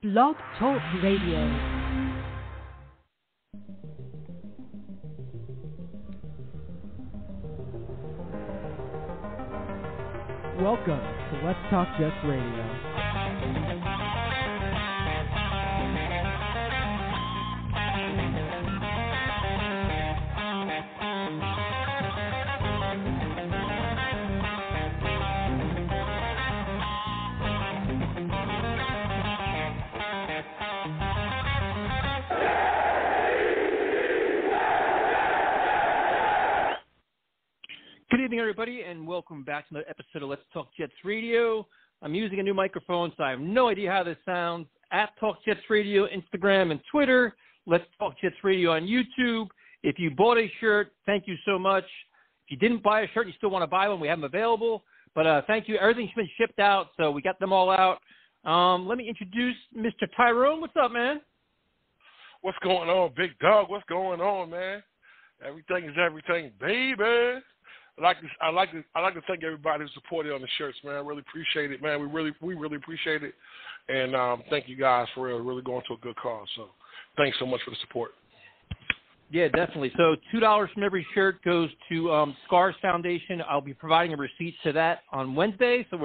Blog Talk Radio. Welcome to Let's Talk Jets Radio. Good evening, everybody, and welcome back to another episode of Let's Talk Jets Radio. I'm using a new microphone, so I have no idea how this sounds. At Talk Jets Radio, Instagram and Twitter. Let's Talk Jets Radio on YouTube. If you bought a shirt, thank you so much. If you didn't buy a shirt, you still want to buy one, we have them available. But thank you. Everything's been shipped out, so we got them all out. Let me introduce Mr. Tyrone. What's up, man? What's going on, big dog? What's going on, man? Everything is everything, baby. I like to thank everybody who supported on the shirts, man. I really appreciate it, man. We really appreciate it, and thank you guys for really going to a good cause. So, thanks so much for the support. Yeah, definitely. So, $2 from every shirt goes to Scars Foundation. I'll be providing a receipt to that on Wednesday. So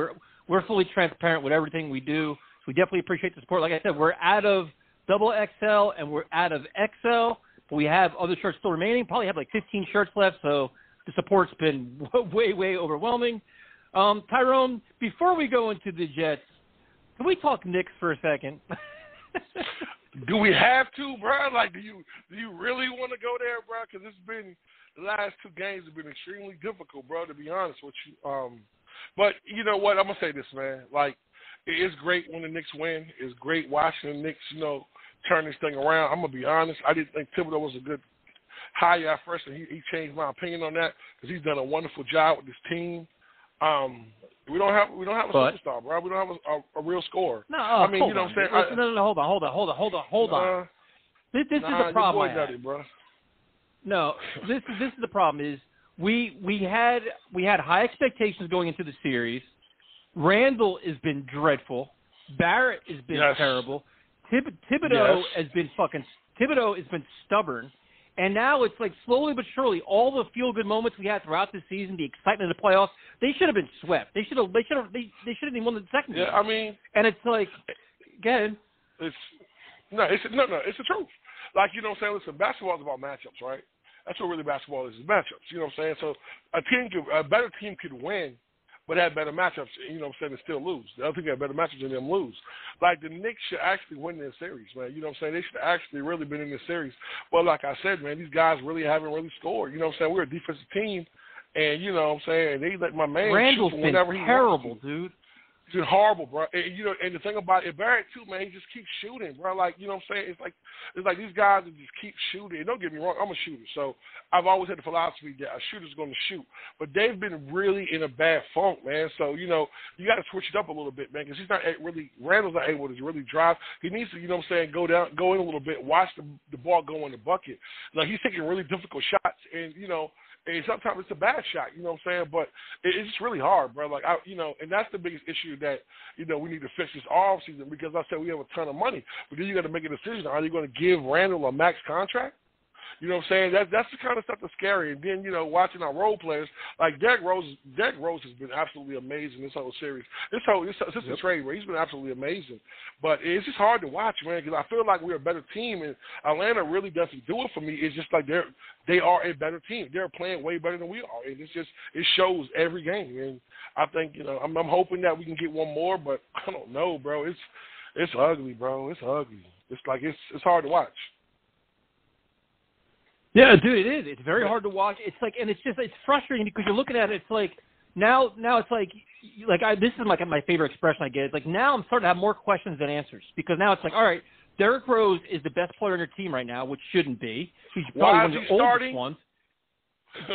we're fully transparent with everything we do. So we definitely appreciate the support. Like I said, we're out of XXL and we're out of XL, but we have other shirts still remaining. Probably have like 15 shirts left. So. The support's been way overwhelming. Tyrone, before we go into the Jets, can we talk Knicks for a second? Do we have to, bro? Like, do you really want to go there, bro? Because the last two games have been extremely difficult, bro, to be honest with you. But you know what? I'm going to say this, man. Like, it is great when the Knicks win. It's great watching the Knicks, turn this thing around. I'm going to be honest. I didn't think Thibodeau was a good hire at first, and he changed my opinion on that because he's done a wonderful job with this team. We don't have a superstar, bro. We don't have a real scorer. No, I mean, you know what I'm saying? No, hold on. This is the problem. No, this is the problem. Is we had high expectations going into the series. Randall has been dreadful. Barrett has been terrible. Thibodeau has been stubborn. And now it's like slowly but surely, all the feel-good moments we had throughout the season, the excitement of the playoffs, they should have been swept. They should have even won the second game. Yeah, I mean, and it's like, again, it's the truth. Like, you know what I'm saying? Listen, basketball is about matchups, right? That's what really basketball is matchups. You know what I'm saying? So a better team could win, but have better matchups, you know what I'm saying, and still lose. The other team have better matchups and them lose. Like, the Knicks should actually win this series, man. You know what I'm saying? They should actually really been in this series. But like I said, man, these guys really haven't really scored. You know what I'm saying? We're a defensive team, and you know what I'm saying? They let my man Randall's shoot whenever he terrible, wants to. dude. It's been horrible, bro. And the thing about it, Barrett too, man, he just keeps shooting, bro. Like, you know what I'm saying? It's like these guys that just keep shooting. And don't get me wrong, I'm a shooter, so I've always had the philosophy that a shooter's going to shoot. But they've been really in a bad funk, man. So you got to switch it up a little bit, man, because Randall's not able to really drive. He needs to, you know what I'm saying, go in a little bit, watch the ball go in the bucket. Like, he's taking really difficult shots, and and sometimes it's a bad shot, you know what I'm saying? But it's just really hard, bro. Like, and that's the biggest issue that, we need to fix this offseason, because I said we have a ton of money. But then you got to make a decision. Are you going to give Randall a max contract? You know what I'm saying? That's the kind of stuff that's scary. And then, watching our role players, like Derrick Rose has been absolutely amazing this whole series. This the trade, where he's been absolutely amazing. But it's just hard to watch, man, because I feel like we're a better team, and Atlanta really doesn't do it for me. It's just like they are a better team. They're playing way better than we are, and it shows every game. And I think, I'm hoping that we can get one more, but I don't know, bro. It's ugly, bro. It's ugly. It's like it's hard to watch. Yeah, dude, it is. It's very hard to watch. It's like, and it's frustrating because you're looking at it. It's like now it's like this is like my favorite expression I get. It's like now I'm starting to have more questions than answers, because now it's like, all right, Derrick Rose is the best player on your team right now, which shouldn't be. He's probably one of the oldest ones.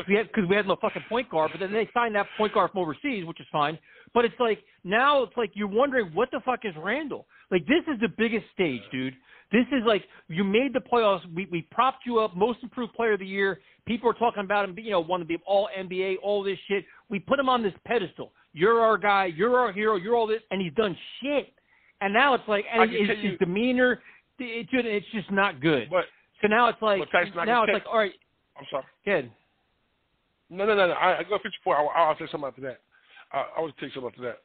Because we had no fucking point guard, but then they signed that point guard from overseas, which is fine. But it's like now it's like you're wondering, what the fuck is Randall? Like, this is the biggest stage, dude. This is like, you made the playoffs. We propped you up, most improved player of the year. People are talking about him, wanting to be all NBA, all this shit. We put him on this pedestal. You're our guy. You're our hero. You're all this. And he's done shit. And now it's like, and his demeanor, it's just not good. But so now it's like, all right. I'm sorry. Good. No. I go 54. I'll say something after that. I want to take something after that.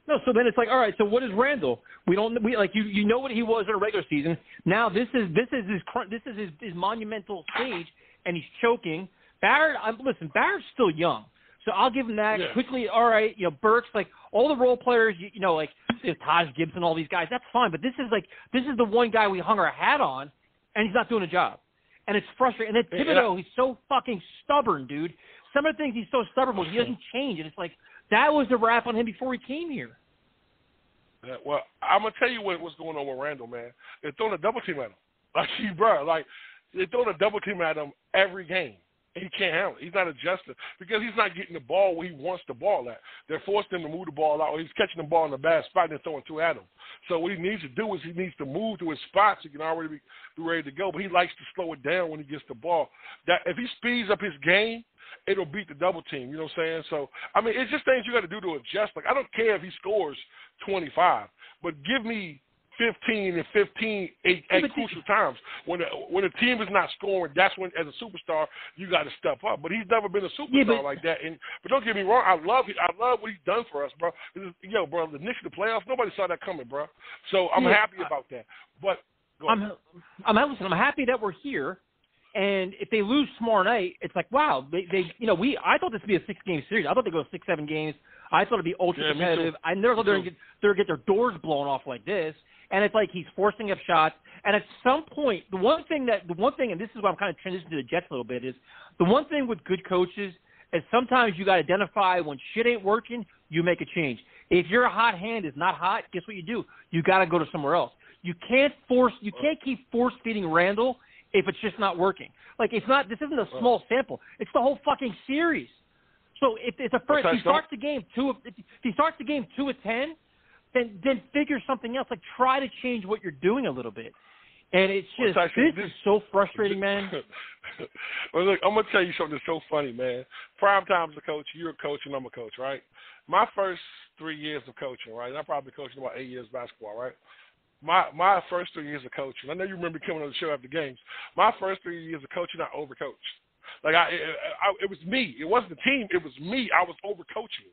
No, so then it's like, all right. So what is Randall? We like you know what he was in a regular season. Now this is his monumental stage, and he's choking. Barrett, Barrett's still young, so I'll give him that. Yeah. Quickly, all right. Burks, like all the role players, like Taj Gibson, all these guys. That's fine, but this is the one guy we hung our hat on, and he's not doing a job, and it's frustrating. And then Thibodeau, he's so fucking stubborn, dude. Some of the things he's so stubborn with, he doesn't change, and it's like. That was the rap on him before he came here. Yeah, well, I'm gonna tell you what's going on with Randall, man. They're throwing a double team at him. They're throwing a double team at him every game, and he can't handle it. He's not adjusting because he's not getting the ball where he wants the ball at. They're forcing him to move the ball out, or he's catching the ball in a bad spot and they're throwing two at him. So what he needs to do is he needs to move to his spots. He can already be ready to go, but he likes to slow it down when he gets the ball. That if he speeds up his game, it'll beat the double team, you know what I'm saying? So, I mean, it's just things you got to do to adjust. Like, I don't care if he scores 25, but give me 15 and 15 at crucial times. When a team is not scoring, that's when, as a superstar, you got to step up. But he's never been a superstar like that. But don't get me wrong, I love what he's done for us, bro. Bro, the Knicks in the playoffs, nobody saw that coming, bro. So I'm happy about that. But I'm happy that we're here. And if they lose tomorrow night, it's like, wow, I thought this would be a 6-game series. I thought they'd go 6-7 games. I thought it'd be ultra competitive. I never thought they'd get their doors blown off like this. And it's like he's forcing up shots. And at some point, the one thing, and this is why I'm kind of transitioning to the Jets a little bit, is the one thing with good coaches is sometimes you got to identify when shit ain't working, you make a change. If your hot hand is not hot, guess what you do? You got to go to somewhere else. You can't keep force feeding Randall if it's just not working. Like, this isn't a small sample. It's the whole fucking series. So if he starts the game 2 of 10, then figure something else. Like, try to change what you're doing a little bit. And it's just, this is so frustrating, man. Well, look, I'm going to tell you something that's so funny, man. Prime time's a coach, you're a coach, and I'm a coach, right? My first 3 years of coaching, right? I probably coached about 8 years basketball, right? My first 3 years of coaching, I know you remember coming on the show after games. My first 3 years of coaching, I overcoached. Like, it was me. It wasn't the team. It was me. I was overcoaching.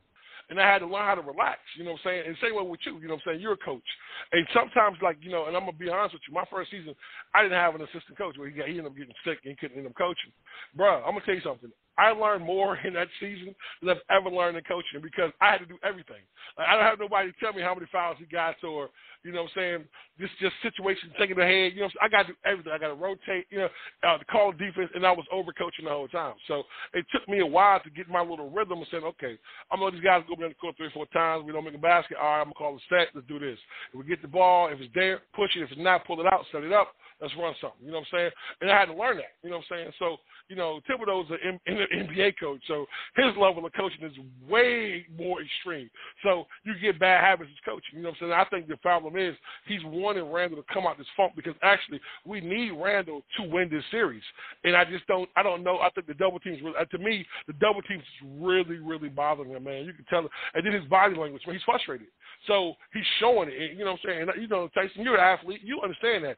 And I had to learn how to relax, you know what I'm saying? And same way with you, you know what I'm saying? You're a coach. And sometimes, like, and I'm going to be honest with you, my first season, I didn't have an assistant coach where he ended up getting sick and he couldn't end up coaching. Bro, I'm going to tell you something. I learned more in that season than I've ever learned in coaching because I had to do everything. Like, I don't have nobody to tell me how many fouls he got or, you know what I'm saying, this just situation taking the head. You know, I got to do everything. I got to rotate, to call defense, and I was overcoaching the whole time. So it took me a while to get my little rhythm and saying, okay, I'm going to let these guys go down the court 3 or 4 times. We don't make a basket. All right, I'm going to call a set. Let's do this. If we get the ball, if it's there, push it. If it's not, pull it out, set it up. Let's run something. You know what I'm saying? And I had to learn that. You know what I'm saying? So, Thibodeau's an NBA coach, so his level of coaching is way more extreme. So you get bad habits as coaching. You know what I'm saying? I think the problem is he's wanting Randall to come out this funk because actually we need Randall to win this series. And I don't know. I think the double teams, to me, the double teams is really, really bothering him, man. You can tell it. And then his body language, man, he's frustrated. So he's showing it. And, you know what I'm saying? And, Tyson, you're an athlete. You understand that.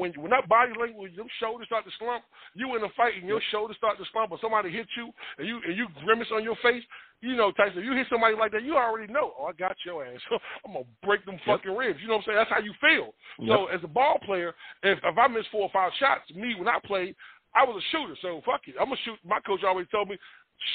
When that body language, your shoulders start to slump, you in a fight and your shoulders start to slump, or somebody hits you and you grimace on your face, Tyson, if you hit somebody like that, you already know, I got your ass. I'm going to break them fucking ribs. You know what I'm saying? That's how you feel. Yep. So as a ball player, if I miss 4 or 5 shots, when I played, I was a shooter. So fuck it. I'm going to shoot. My coach always told me,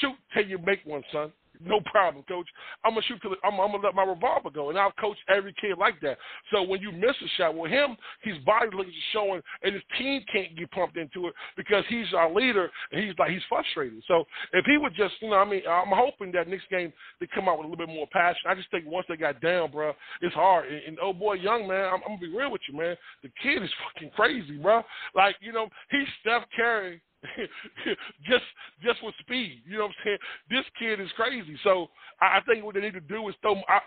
shoot till you make one, son. No problem, coach. I'm gonna shoot till I'm gonna let my revolver go, and I'll coach every kid like that. So when you miss a shot with him, his body language is showing, and his team can't get pumped into it because he's our leader, and he's frustrated. So if he would just, I'm hoping that next game they come out with a little bit more passion. I just think once they got down, bro, it's hard. And oh boy, young man, I'm gonna be real with you, man. The kid is fucking crazy, bro. Like he's Steph Curry. just with speed, you know what I'm saying? This kid is crazy. So I think what they need to do is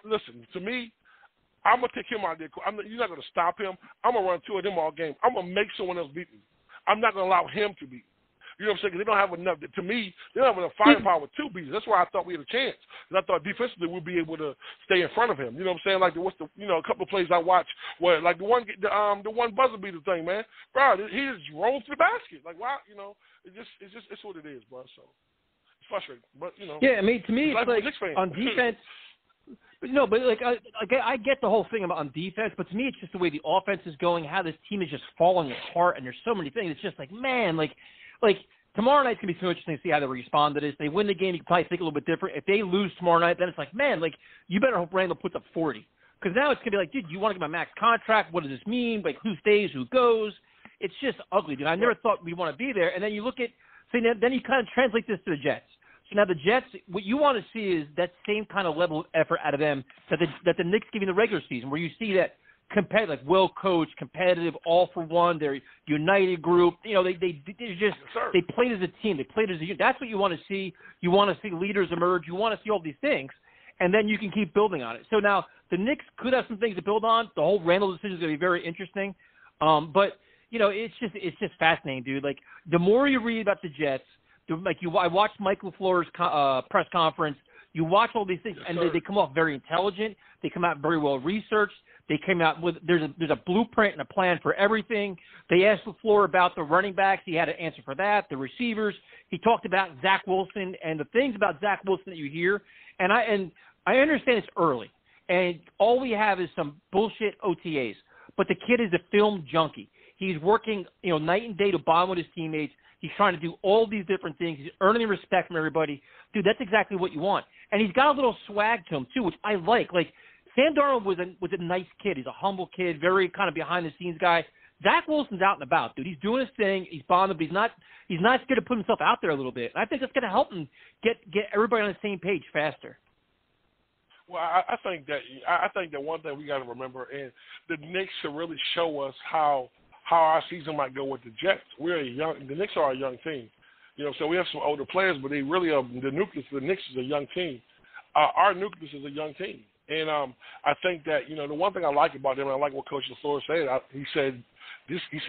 listen, to me, I'm going to take him out there. You're not going to stop him. I'm going to run 2 of them all game. I'm going to make someone else beat me. I'm not going to allow him to beat me. You know what I'm saying? Because they don't have enough. To me, they don't have enough firepower with 2 beaters. That's why I thought we had a chance. Because I thought defensively we'd be able to stay in front of him. You know what I'm saying? Like a couple of plays I watched where like the one buzzer beater thing, man. Bro, he just rolls to the basket. Like wow, it's what it is, bro. So it's frustrating, but Yeah, I mean, to me, it's like on defense. No, but like I get the whole thing about on defense, but to me, it's just the way the offense is going, how this team is just falling apart, and there's so many things. It's just like, man, like tomorrow night's gonna be so interesting to see how they respond to this. They win the game, you can probably think a little bit different. If they lose tomorrow night, then it's like, man, like you better hope Randall puts up 40, because now it's gonna be like, dude, you want to get my max contract? What does this mean? Like who stays, who goes? It's just ugly, dude. I never thought we'd want to be there, and then you look at, then you kind of translate this to the Jets. So now the Jets, what you want to see is that same kind of level of effort out of them that the Knicks give in the regular season, where you see that competitive, like well-coached, competitive, all-for-one, they're a united group. They played as a team. They played as a unit. That's what you want to see. You want to see leaders emerge. You want to see all these things, and then you can keep building on it. So now the Knicks could have some things to build on. The whole Randall decision is going to be very interesting. But, it's just fascinating, dude. Like, the more you read about the Jets, I watched Mike LaFleur's press conference. You watch all these things, and they come off very intelligent. They come out very well researched. They came out with there's a blueprint and a plan for everything. They asked LaFleur about the running backs. He had an answer for that. The receivers. He talked about Zach Wilson and the things about Zach Wilson that you hear. And I understand it's early, and all we have is some bullshit OTAs. But the kid is a film junkie. He's working night and day to bond with his teammates. He's trying to do all these different things. He's earning respect from everybody. Dude, that's exactly what you want. And he's got a little swag to him, too, which I like. Like, Sam Darnold was a nice kid. He's a humble kid, very kind of behind-the-scenes guy. Zach Wilson's out and about, dude. He's doing his thing. He's bonded, but he's not scared to put himself out there a little bit. And I think that's going to help him get everybody on the same page faster. Well, I think that one thing we got to remember, and the Knicks should really show us how our season might go with the Jets. The Knicks are a young team. So we have some older players, but they really are the nucleus. The Knicks is a young team. Our nucleus is a young team. And I think that, the one thing I like about them, and I like what Coach LaFleur said, he said,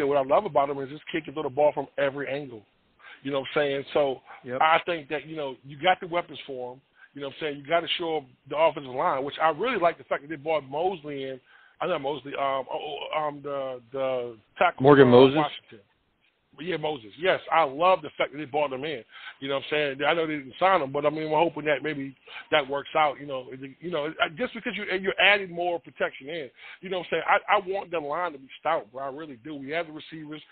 what I love about him is this kid can throw the ball from every angle. You know what I'm saying? So yep. I think that, you got the weapons for him. You know what I'm saying? You got to show up the offensive line, which I really like the fact that they brought Mosley in. Not Mosley, the tackle Morgan Moses. Washington. Yeah, Moses. Yes, I love the fact that they brought him in. You know what I'm saying? I know they didn't sign him, but I mean, we're hoping that maybe that works out. Just because you're adding more protection in. You know what I'm saying? I want the line to be stout, bro. I really do. We have the receivers.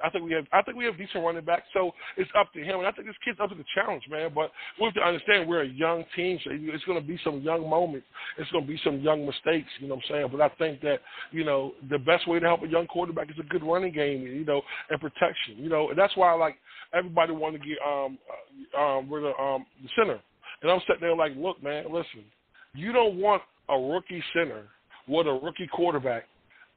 I think we have decent running backs. So it's up to him, and I think this kid's up to the challenge, man. But we have to understand we're a young team, so it's going to be some young moments. It's going to be some young mistakes. You know what I'm saying? But I think that the best way to help a young quarterback is a good running game. And protection. And that's why everybody wanted to get rid of the center. And I'm sitting there like, look, man, listen, you don't want a rookie center with a rookie quarterback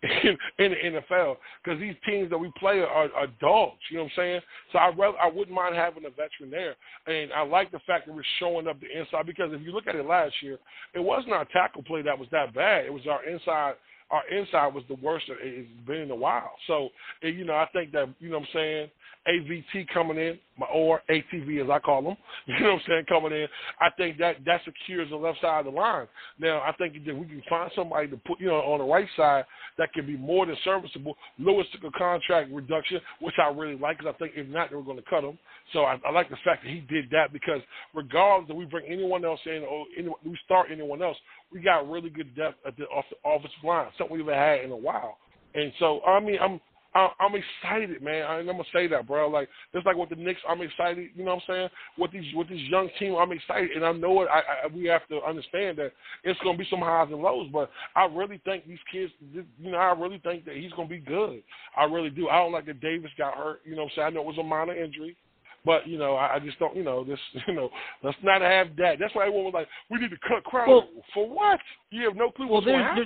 in the NFL, because these teams that we play are dogs. You know what I'm saying? So I wouldn't mind having a veteran there. And I like the fact that we're showing up the inside, because if you look at it last year, it wasn't our tackle play that was that bad. It was our inside. Our inside was the worst it's been in a while. So, I think that, what I'm saying, AVT coming in, or ATV as I call them, what I'm saying, coming in, I think that secures the left side of the line. Now, I think that we can find somebody to put, on the right side that can be more than serviceable. Lewis took a contract reduction, which I really like, because I think if not, they were going to cut him. So I like the fact that he did that, because regardless if we bring anyone else in or we start anyone else, we got really good depth off the offensive line, something we haven't had in a while. And so, I mean, I'm excited, man. I'm gonna say that, bro. Like, just like with the Knicks, I'm excited. You know what I'm saying? With these young teams, I'm excited, and I know it. We have to understand that it's gonna be some highs and lows, but I really think these kids. I really think that he's gonna be good. I really do. I don't like that Davis got hurt. You know what I'm saying? I know it was a minor injury. But, I just don't, let's not have that. That's why everyone was like, we need to cut Crowder. Well, for what? You have no clue what's going to happen.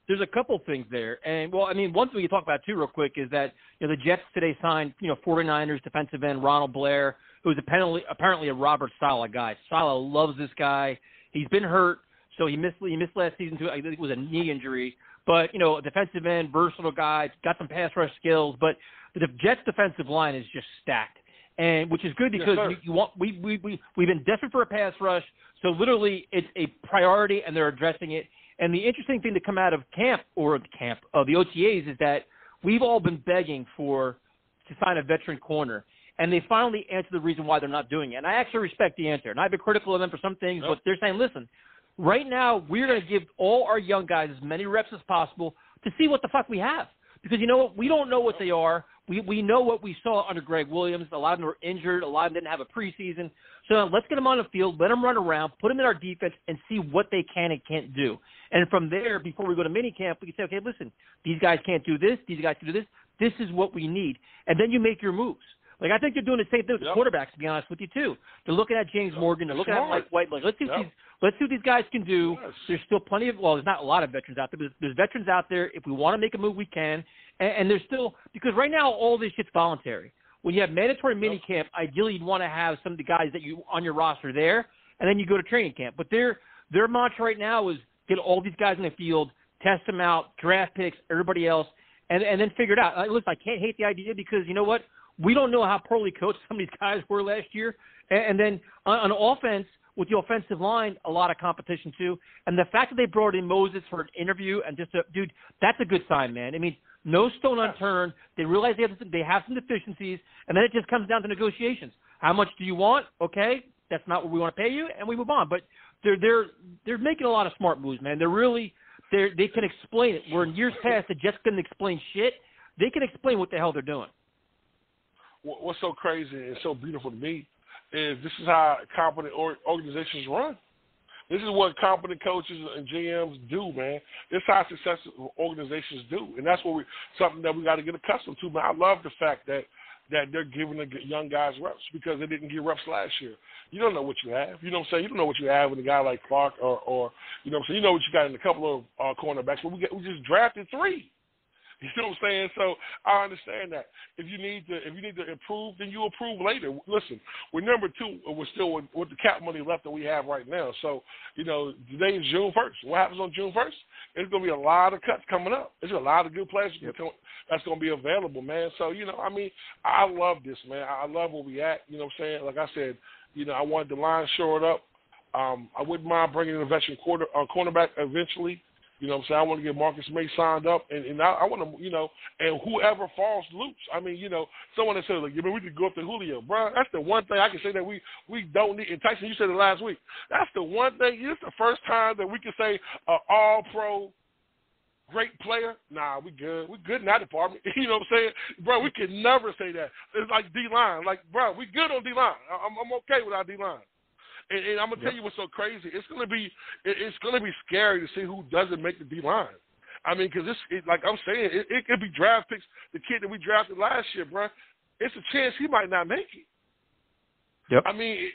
There's a couple things there. And, one thing you talk about, too, real quick, is that, the Jets today signed, 49ers defensive end Ronald Blair, who's apparently a Robert Saleh guy. Saleh loves this guy. He's been hurt, so he missed last season, too. I think it was a knee injury. but, a defensive end, versatile guy, got some pass rush skills, but the Jets' defensive line is just stacked, and which is good because we've been desperate for a pass rush, so literally it's a priority, and they're addressing it. And the interesting thing to come out of the OTAs is that we've all been begging to sign a veteran corner, and they finally answered the reason why they're not doing it. And I actually respect the answer, and I've been critical of them for some things, but they're saying, listen, right now we're going to give all our young guys as many reps as possible to see what the fuck we have. Because you know what? We don't know what they are. We know what we saw under Greg Williams. A lot of them were injured. A lot of them didn't have a preseason. So now let's get them on the field, let them run around, put them in our defense, and see what they can and can't do. And from there, before we go to minicamp, we can say, okay, listen, these guys can't do this. These guys can do this. This is what we need. And then you make your moves. Like, I think they're doing the same thing with the quarterbacks, to be honest with you, too. They're looking at James Morgan. They're looking at Mike White. Like, let's see what these guys can do. Yes. There's still plenty of – well, there's not a lot of veterans out there, but there's veterans out there. If we want to make a move, we can. And there's still – because right now all this shit's voluntary. When you have mandatory minicamp, ideally you'd want to have some of the guys that you on your roster there, and then you go to training camp. But their mantra right now is get all these guys in the field, test them out, draft picks, everybody else, and then figure it out. Listen, I can't hate the idea because you know what? We don't know how poorly coached some of these guys were last year. And then on offense, with the offensive line, a lot of competition too. And the fact that they brought in Moses for an interview and dude, that's a good sign, man. I mean, no stone unturned. They realize they have some deficiencies, and then it just comes down to negotiations. How much do you want? Okay, that's not what we want to pay you, and we move on. But they're making a lot of smart moves, man. They can explain it. Where in years past they just couldn't explain shit. They can explain what the hell they're doing. What's so crazy and so beautiful to me is this is how competent organizations run. This is what competent coaches and GMs do, man. This is how successful organizations do, and that's something that we got to get accustomed to. Man, I love the fact that they're giving the young guys reps because they didn't get reps last year. You don't know what you have. You know what I'm saying? You don't know what you have with a guy like Clark or you know what I'm saying? You know what you got in a couple of cornerbacks, but we just drafted 3. You know what I'm saying? So I understand that. If you need to improve, then you improve later. Listen, we're number 2. We're still with the cap money left that we have right now. So, today is June 1st. What happens on June 1st? There's going to be a lot of cuts coming up. There's a lot of good players that's going to be available, man. So, I love this, man. I love where we at. You know what I'm saying? Like I said, I wanted the line shored up. I wouldn't mind bringing in a veteran cornerback eventually. You know what I'm saying? I want to get Marcus May signed up, and I want to, and whoever falls loose. I mean, someone that says, like, we could go up to Julio. Bro, that's the one thing I can say that we don't need. And Tyson, you said it last week. That's the one thing. It's the first time that we can say an all-pro great player. Nah, we good. We good in that department. You know what I'm saying? Bro, we can never say that. It's like D-line. Like, bro, we good on D-line. I'm okay with our D-line. And I'm gonna tell you what's so crazy. It's gonna be scary to see who doesn't make the D line. I mean, because like I'm saying, it could be draft picks. The kid that we drafted last year, bro, it's a chance he might not make it. Yep. I mean,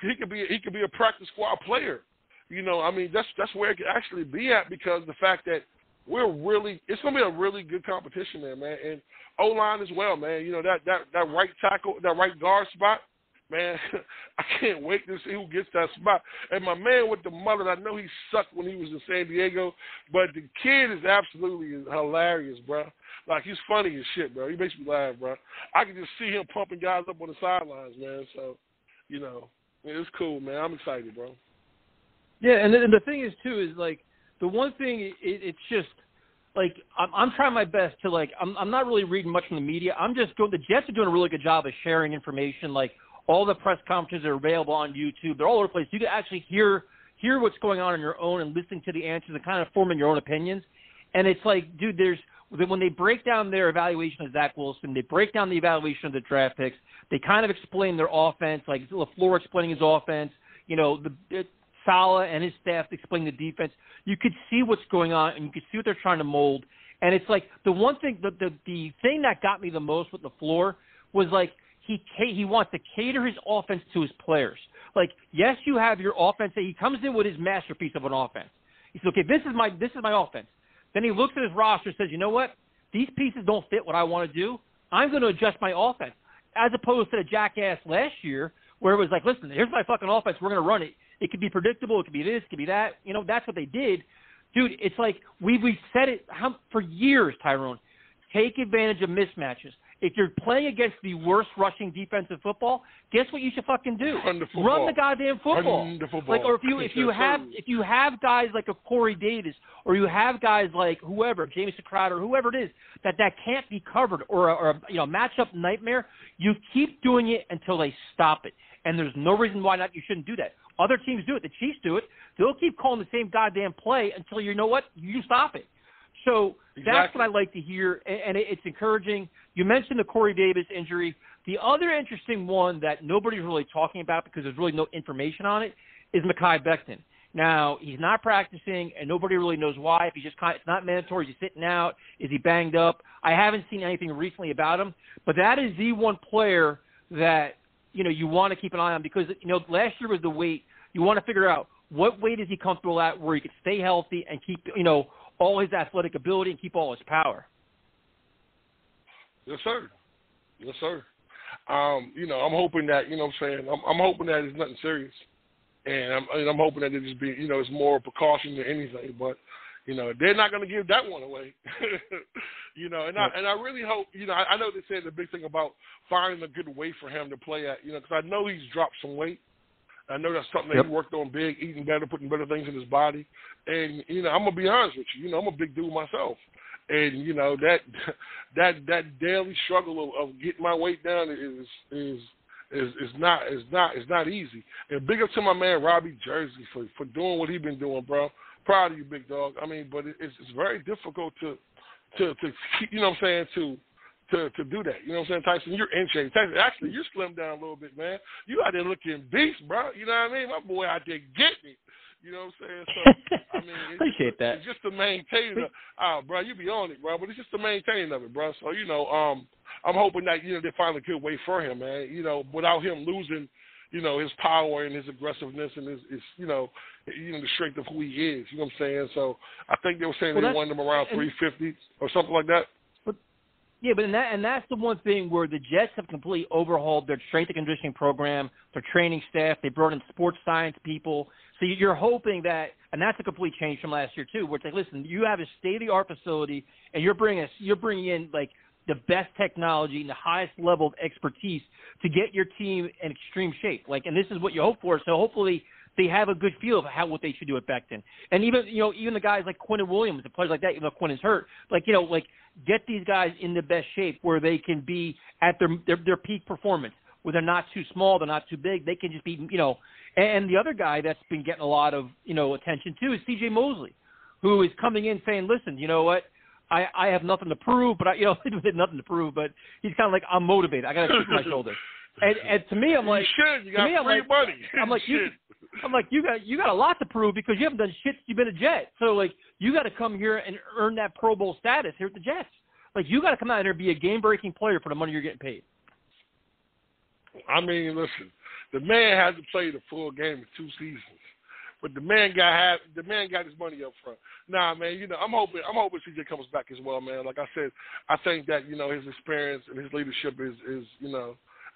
he could be a practice squad player. I mean, that's where it could actually be at because the fact that it's gonna be a really good competition there, man. And O-line as well, man. That right tackle, that right guard spot. Man, I can't wait to see who gets that spot. And my man with the mullet, I know he sucked when he was in San Diego, but the kid is absolutely hilarious, bro. Like, he's funny as shit, bro. He makes me laugh, bro. I can just see him pumping guys up on the sidelines, man. So, it's cool, man. I'm excited, bro. Yeah, and the thing is, too, is, like, the one thing, it's just, like, I'm trying my best to, like, I'm not really reading much from the media. The Jets are doing a really good job of sharing information, like, all the press conferences are available on YouTube. They're all over the place. You can actually hear what's going on your own and listening to the answers and kind of forming your own opinions. And it's like, dude, when they break down their evaluation of Zach Wilson, they break down the evaluation of the draft picks, they kind of explain their offense, like LaFleur explaining his offense, Saleh and his staff explaining the defense. You could see what's going on, and you could see what they're trying to mold. And it's like the one thing, the thing that got me the most with LaFleur was like, he wants to cater his offense to his players. Like, yes, you have your offense. He comes in with his masterpiece of an offense. He says, okay, this is my offense. Then he looks at his roster and says, you know what? These pieces don't fit what I want to do. I'm going to adjust my offense. As opposed to the jackass last year where it was like, listen, here's my fucking offense. We're going to run it. It could be predictable. It could be this. It could be that. That's what they did. Dude, it's like we've said it for years, Tyrone. Take advantage of mismatches. If you're playing against the worst rushing defensive football, guess what you should fucking do? Run the goddamn football. Run the football. Like, or if you have guys like a Corey Davis, or you have guys like whoever, Jamison Crowder, whoever it is, that can't be covered, or a matchup nightmare, you keep doing it until they stop it. And there's no reason why not you shouldn't do that. Other teams do it. The Chiefs do it. They'll keep calling the same goddamn play until you know what? You stop it. So that's what I like to hear, and it's encouraging. You mentioned the Corey Davis injury. The other interesting one that nobody's really talking about because there's really no information on it is Mekhi Becton. Now, he's not practicing, and nobody really knows why. If it's not mandatory, is he sitting out? Is he banged up? I haven't seen anything recently about him, but that is the one player that you want to keep an eye on because last year was the weight. You want to figure out what weight is he comfortable at where he can stay healthy and keep all his athletic ability and keep all his power. Yes, sir. Yes, sir. I'm hoping that, I'm hoping that it's nothing serious. And I'm hoping that it just be, it's more precaution than anything. But, they're not going to give that one away. And I really hope, I know they said the big thing about finding a good weight for him to play at, because I know he's dropped some weight. I know that's something that he worked on big, eating better, putting better things in his body. And, I'm going to be honest with you. I'm a big dude myself. And, that daily struggle of getting my weight down is not easy. And big up to my man Robbie Jersey for doing what he's been doing, bro. Proud of you, big dog. I mean, but it's very difficult to keep, to do that. You know what I'm saying, Tyson? You're in shape. Tyson, actually, you're slimmed down a little bit, man. You out there looking beast, bro. You know what I mean? My boy out there getting it. You know what I'm saying? So, I mean, appreciate that. It's just the maintaining bro, you be on it, bro. But it's just the maintaining of it, bro. So, I'm hoping that, they find a good way for him, man. Without him losing, his power and his aggressiveness and his the strength of who he is. You know what I'm saying? So, I think they were saying they wanted him around 350 or something like that. Yeah, but that's the one thing where the Jets have completely overhauled their strength and conditioning program, their training staff. They brought in sports science people. So you're hoping that, and that's a complete change from last year too, where it's like, listen, you have a state-of-the-art facility, and you're bringing in like the best technology and the highest level of expertise to get your team in extreme shape. Like, and this is what you hope for. So hopefully they have a good feel of what they should do at Becton. And even the guys like Quinn Williams, the players like that, even though Quinn is hurt, get these guys in the best shape where they can be at their peak performance, where they're not too small, they're not too big. They can just be, and the other guy that's been getting a lot of, attention too is C.J. Mosley, who is coming in saying, listen, you know what? I have nothing to prove, but he had nothing to prove, but he's kind of like, I'm motivated. I got a chip on my shoulder. And to me, I'm like, you got free money. I'm like, you got a lot to prove because you haven't done shit since you've been a Jet. So like, you got to come here and earn that Pro Bowl status here at the Jets. Like, you got to come out here and be a game-breaking player for the money you're getting paid. I mean, listen, the man hasn't played a full game in 2 seasons, but the man got his money up front. Nah, man, I'm hoping CJ comes back as well, man. Like I said, I think that his experience and his leadership is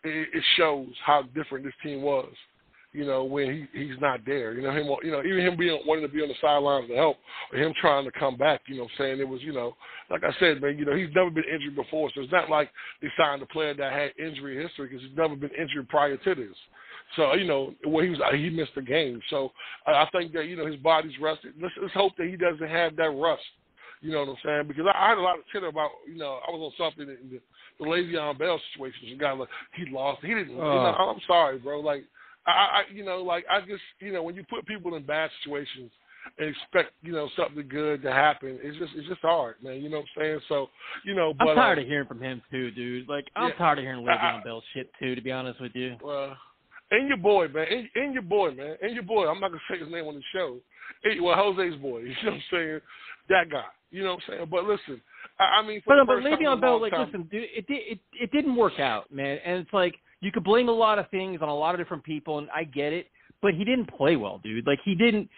it shows how different this team was. When he's not there, even him wanting to be on the sidelines to help, or him trying to come back, saying it was, like I said, man, he's never been injured before, so it's not like they signed a player that had injury history because he's never been injured prior to this. So, when he missed the game. So I think that, his body's rested. Let's hope that he doesn't have that rust. You know what I'm saying? Because I had a lot of chitter about, I was on something in the Le'Veon Bell situation. The guy, he lost. He didn't. I'm sorry, bro. Like, I just, when you put people in bad situations and expect, something good to happen, it's just hard, man. You know what I'm saying? So, but I'm tired of hearing from him too, dude. Like, I'm tired of hearing Le'Veon Bell shit too, to be honest with you. Well, and your boy, man. And your boy, man. And your boy. I'm not gonna say his name on the show. Jose's boy. You know what I'm saying? That guy. You know what I'm saying? But listen, I mean, but Le'Veon Bell, listen, dude, it didn't work out, man. And it's like, you could blame a lot of things on a lot of different people, and I get it, but he didn't play well, dude. Like, he didn't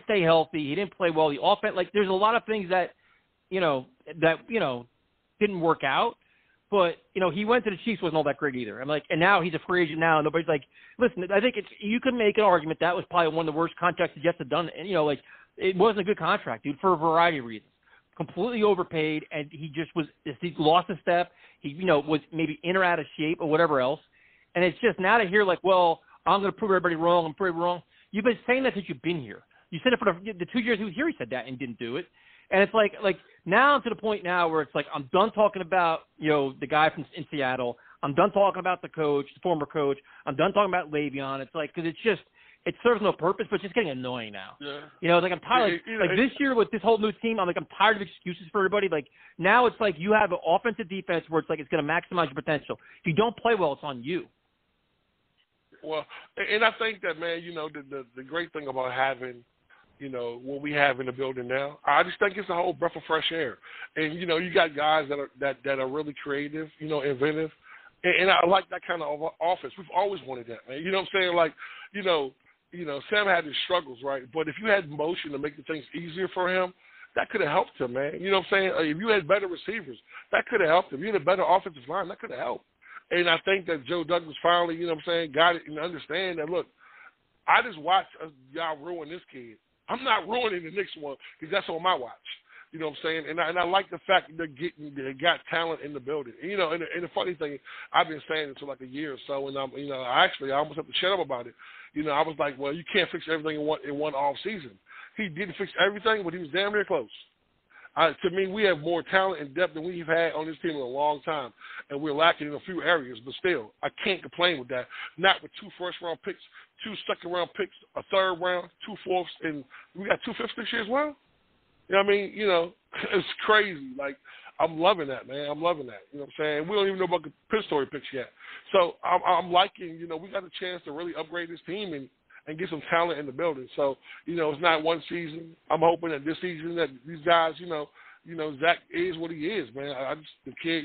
stay healthy. He didn't play well. The offense, like, there's a lot of things that didn't work out. But, he went to the Chiefs, wasn't all that great either. I'm like, and now he's a free agent now, and nobody's like, listen, I think you could make an argument that was probably one of the worst contracts the Jets have done. And, it wasn't a good contract, dude, for a variety of reasons. Completely overpaid, and he lost a step. He, was maybe in or out of shape or whatever else. And it's just now to hear like, well, I'm going to prove everybody wrong. I'm proving wrong. You've been saying that since you've been here. You said it for the 2 years he was here. He said that and didn't do it. And it's like now I'm to the point now where it's like I'm done talking about the guy in Seattle. I'm done talking about the coach, the former coach. I'm done talking about Le'Veon. It's like because it serves no purpose, but it's just getting annoying now. Yeah. It's like I'm tired. This year with this whole new team, I'm tired of excuses for everybody. Like now it's like you have an offensive defense where it's like it's going to maximize your potential. If you don't play well, it's on you. Well, and I think that, man, the great thing about having, what we have in the building now, I just think it's a whole breath of fresh air. And, you got guys that are really creative, inventive. And I like that kind of offense. We've always wanted that, man. You know what I'm saying? Like, Sam had his struggles, right? But if you had motion to make the things easier for him, that could have helped him, man. You know what I'm saying? If you had better receivers, that could have helped him. You had a better offensive line, that could have helped. And I think that Joe Douglas finally, got it and understand that, look, I just watched y'all ruin this kid. I'm not ruining the Knicks one because that's on my watch. You know what I'm saying? And I like the fact that they got talent in the building. And, and the funny thing, I've been saying it for like a year or so, and I almost have to shut up about it. I was like, well, you can't fix everything in one off season. He didn't fix everything, but he was damn near close. To me, we have more talent and depth than we've had on this team in a long time, and we're lacking in a few areas. But still, I can't complain with that. Not with 2 first-round picks, 2 second-round picks, a third round, 2 fourths, and we got 2 fifths this year as well. You know what I mean? It's crazy. Like, I'm loving that, man. I'm loving that. You know what I'm saying? We don't even know about the Pittsburgh picks yet. So I'm liking, we got a chance to really upgrade this team and get some talent in the building. So, it's not one season. I'm hoping that this season that these guys, Zach is what he is, man. The kid,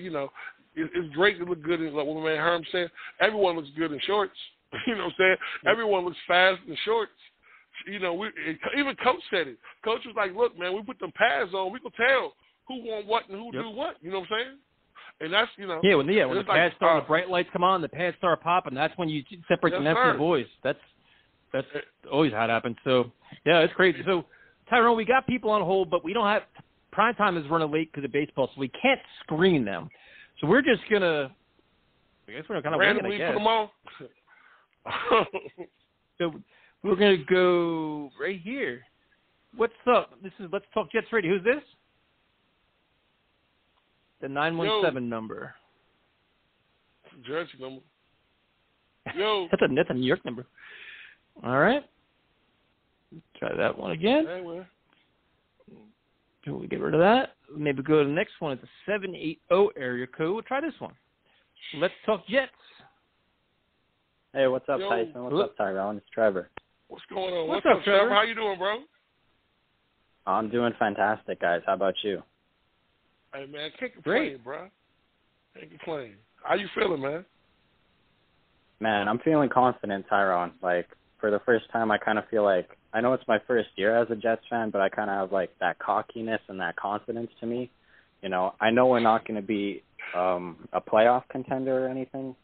it's great to look good in, like what my man Herm said, everyone looks good in shorts. You know what I'm saying? Everyone looks fast in shorts. Even Coach said it. Coach was like, look, man, we put them pads on, we can tell who want what and who do what. You know what I'm saying? And that's, Yeah, when the pads start, the bright lights come on, the pads start popping, that's when you separate the men from the boys. That's always how it happens. So, yeah, it's crazy. So, Tyrone, we got people on hold, but we don't have – prime time is running late because of baseball, so we can't screen them. So we're just going to – I guess we're going to kind of wing it, I guess. Put them on? So we're going to go right here. What's up? This is Let's Talk Jets Radio. Who's this? The 917 number. Jersey number. Yo. That's a New York number. All right. Try that one again. Anyway. Can we get rid of that? Maybe go to the next one. It's a 780 area code. We'll try this one. Let's Talk Jets. Hey, what's up, Tyson? What's up, Tyrone? It's Trevor. What's going on? What's up, Trevor? How you doing, bro? I'm doing fantastic, guys. How about you? Hey, man, can't complain, bro. Can't complain. How you feeling, man? Man, I'm feeling confident, Tyrone. Like, for the first time, I kind of feel like, I know it's my first year as a Jets fan, but I kind of have, like, that cockiness and that confidence to me. I know we're not going to be a playoff contender or anything,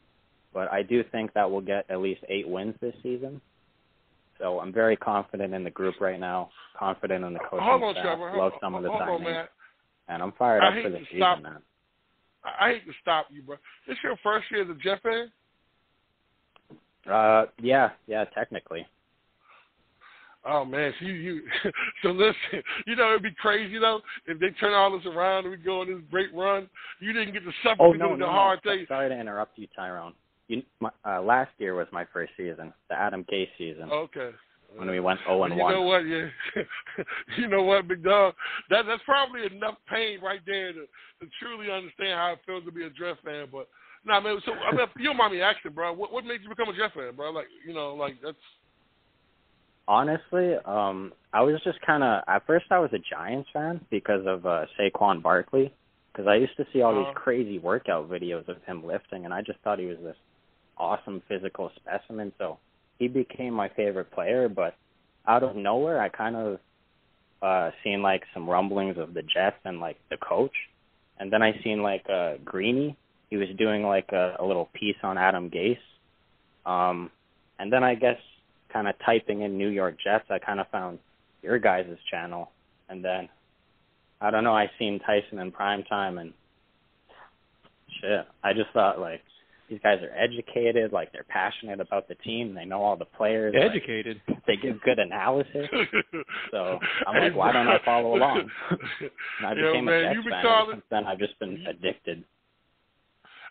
but I do think that we'll get at least 8 wins this season. So I'm very confident in the group right now, confident in the coaching staff. Trevor. Love some of the signings. Man. And I'm fired up for the season, man. I hate to stop you, bro. This your first year as a Jet fan? Yeah, technically. Oh, man, so listen, it'd be crazy, if they turn all this around and we go on this great run, you didn't get to suffer the hard thing. Sorry to interrupt you, Tyrone. Last year was my first season, the Adam Gase season. Okay. When we went 0-1. You know what? Yeah. You know what, big dog? That's probably enough pain right there to truly understand how it feels to be a Jet fan. But nah, man. So you don't mind me asking, bro? What made you become a Jet fan, bro? That's. Honestly, I was just kind of at first I was a Giants fan because of Saquon Barkley, because I used to see all these crazy workout videos of him lifting, and I just thought he was this awesome physical specimen. So he became my favorite player, but out of nowhere, I kind of seen like some rumblings of the Jets and like the coach, and then I seen like Greeny. He was doing like a little piece on Adam Gase, and then I guess kind of typing in New York Jets, I kind of found your guys' channel, and then, I don't know, I seen Tyson in primetime, and shit, I just thought, like, these guys are educated, like, they're passionate about the team, they know all the players. Educated. Like, they give good analysis. So I'm like, why don't I follow along? And I became a Jets fan, and since then I've just been addicted.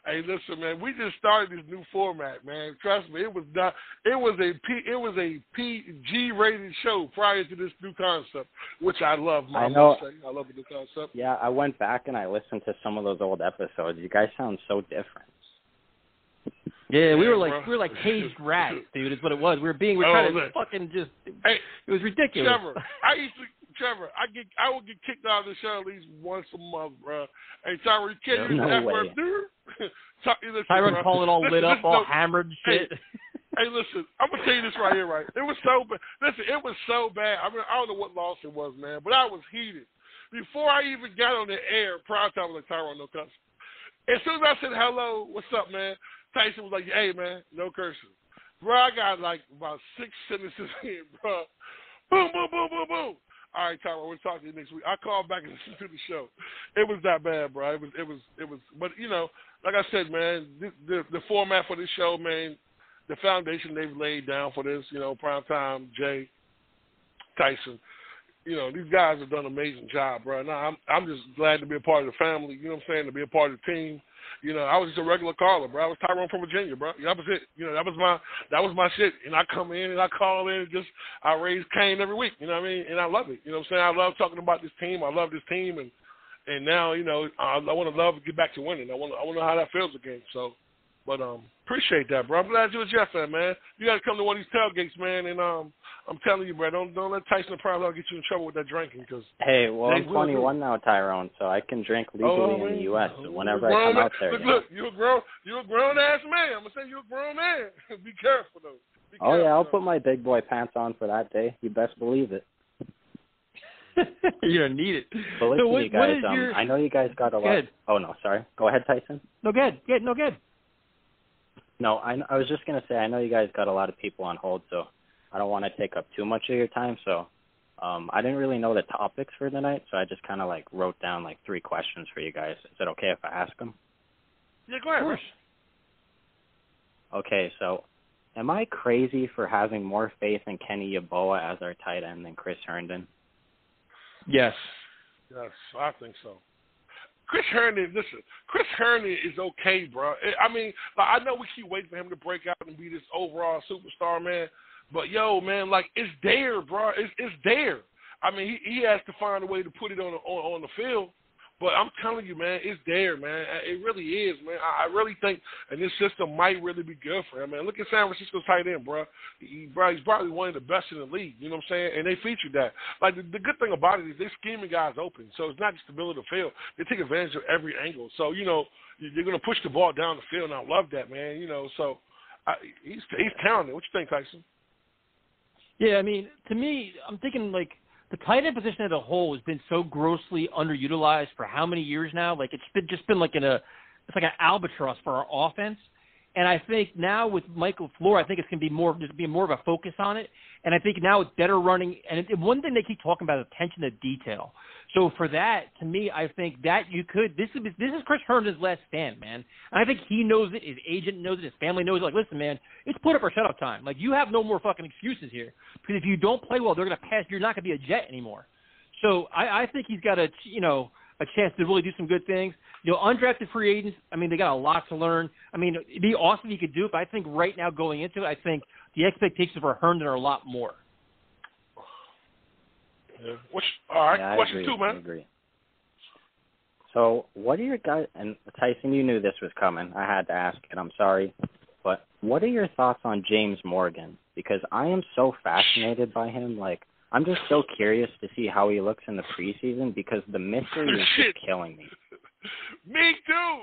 Hey, listen, man. We just started this new format, man. Trust me, it was a PG rated show prior to this new concept, which I love. I know. I love the new concept. Yeah, I went back and I listened to some of those old episodes. You guys sound so different. Yeah, we were like caged rats, dude. Is what it was. We were trying to fucking just. Hey, it was ridiculous. Trevor, I would get kicked out of the show at least once a month, bro. Hey, Tyron, you can't use that word, dude. Tyron calling all lit up, all hammered and shit. Hey, listen, I'm gonna tell you this right here, right? It was so bad. Listen, it was so bad. I mean, I don't know what loss it was, man, but I was heated. Before I even got on the air, prior time, I was like, Tyron, no cussing. As soon as I said hello, what's up, man? Tyson was like, hey, man, no cursing. Bro, I got like about 6 sentences in, bro. Boom, boom, boom, boom, boom. All right, Tyron, we'll talk to you next week. I called back and listened to the show. It was that bad, bro. It was. But you know, like I said, man, the format for this show, man, the foundation they've laid down for this, you know, Primetime, Jay, Tyson, you know, these guys have done an amazing job, bro. Now I'm just glad to be a part of the family. You know what I'm saying? To be a part of the team. You know, I was just a regular caller, bro. I was Tyrone from Virginia, bro. That was it. You know, that was my shit. And I come in and I call in and I raise Cain every week. You know what I mean? And I love it. You know what I'm saying? I love talking about this team. I love this team, and now, you know, I want to get back to winning. I want to know how that feels again. So, but appreciate that, bro. I'm glad you're a Jet fan, man. You got to come to one of these tailgates, man. And I'm telling you, bro, don't let Tyson Prime get you in trouble with that drinking. Cause hey, well, I'm 21 now, Tyrone, so I can drink legally in the U.S. So whenever I come out there. Look, you're a grown ass man. I'm gonna say you're a grown man. Be careful though. Oh yeah, I'll put my big boy pants on for that day. You best believe it. You're gonna need it. But listen, you guys, I know you guys got a lot. Oh no, sorry. Go ahead, Tyson. No, good. No, I was just gonna say I know you guys got a lot of people on hold, so I don't want to take up too much of your time. So I didn't really know the topics for the night, so I just kind of like wrote down like 3 questions for you guys. Is it okay if I ask them? Yeah, go ahead. Of course. Okay, so am I crazy for having more faith in Kenny Yeboah as our tight end than Chris Herndon? Yes. Yes, I think so. Chris Herndon is okay, bro. I mean, like, I know we keep waiting for him to break out and be this overall superstar, man. But, yo, man, like, it's there, bro. It's there. I mean, he has to find a way to put it on the field. But I'm telling you, man, it's there, man. It really is, man. I really think, and this system might really be good for him, man. Look at San Francisco's tight end, bro. He's probably one of the best in the league. You know what I'm saying? And they featured that. Like, the good thing about it is they're scheming guys open. So it's not just the middle of the field. They take advantage of every angle. So, you know, you're going to push the ball down the field, and I love that, man. You know, so he's talented. What you think, Tyson? Yeah, I mean, to me, I'm thinking, like, the tight end position as a whole has been so grossly underutilized for how many years now? Like, it's been like it's like an albatross for our offense. And I think now with Michael Floor, I think it's going to be more of a focus on it. And I think now with better running, and one thing they keep talking about is attention to detail. So for that, to me, I think that you could. This is Chris Herndon's last stand, man. And I think he knows it. His agent knows it. His family knows it. Like, listen, man, it's put up or shut up time. Like, you have no more fucking excuses here. Because if you don't play well, they're going to pass. You're not going to be a Jet anymore. So I think he's got a chance to really do some good things. You know, undrafted free agents, I mean, they got a lot to learn. I mean, it'd be awesome if he could do it, but I think right now going into it, I think the expectations for Herndon are a lot more. Yeah. All right, yeah, question 2, man. I agree. So what are your guys, and Tyson, you knew this was coming. I had to ask it. I'm sorry. But what are your thoughts on James Morgan? Because I am so fascinated by him. Like, I'm just so curious to see how he looks in the preseason because the mystery is just killing me. Me too.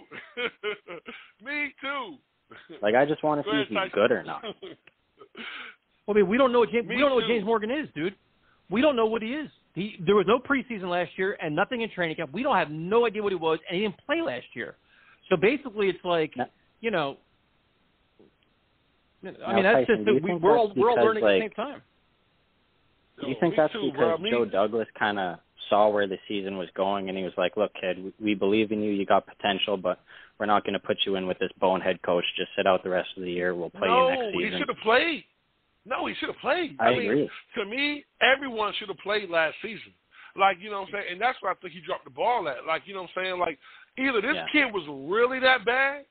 Me too. Like, I just want to see if he's good or not. Well, I mean, we don't know what James Morgan is, dude. We don't know what he is. There was no preseason last year and nothing in training camp. We don't have no idea what he was, and he didn't play last year. So basically, it's like, you know. I mean, that's Tyson, just we're all learning at the same time. Do you think that's because Joe Douglas kind of saw where the season was going and he was like, look, kid, we believe in you. You got potential, but we're not going to put you in with this bonehead coach. Just sit out the rest of the year. We'll play you next season. No, he should have played. No, he should have played. I agree. To me, everyone should have played last season. Like, you know what I'm saying? And that's where I think he dropped the ball at. Like, you know what I'm saying? Like, either this kid was really that bad,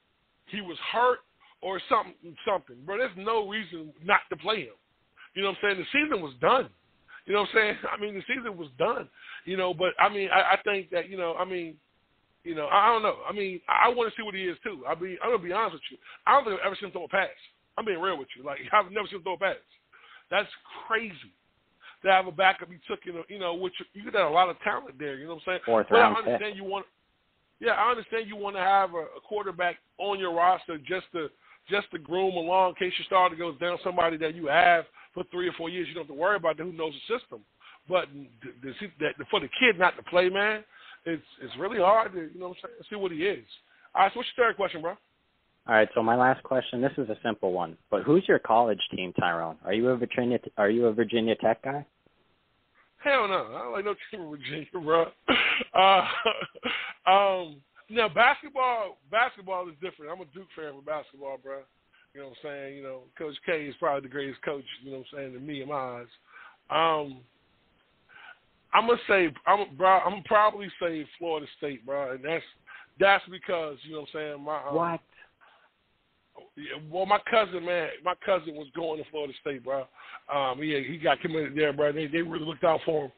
he was hurt, or something. Bro, there's no reason not to play him. You know what I'm saying? The season was done. You know what I'm saying? I mean, the season was done. You know, but, I mean, I think that, I don't know. I mean, I want to see what he is, too. I mean, I'm going to be honest with you. I don't think I've ever seen him throw a pass. I'm being real with you. Like, I've never seen him throw a pass. That's crazy to have a backup he took, which you could have a lot of talent there. You know what I'm saying? Fourth round pick. I understand you want to have a quarterback on your roster just to groom along in case your starter goes down, somebody that you have for 3 or 4 years. You don't have to worry about who knows the system. But for the kid not to play, man, it's really hard to, see what he is. All right, so what's your third question, bro? All right, so my last question, this is a simple one, but who's your college team, Tyrone? Are you a Virginia Tech guy? Hell no. I don't like no team in Virginia, bro. Now, basketball is different. I'm a Duke fan for basketball, bro. You know what I'm saying? Coach K is probably the greatest coach, to me in my eyes. I'm probably say Florida State, bro, and that's because, What? Yeah, well, my cousin was going to Florida State, bro. He got committed there, bro. They really looked out for him.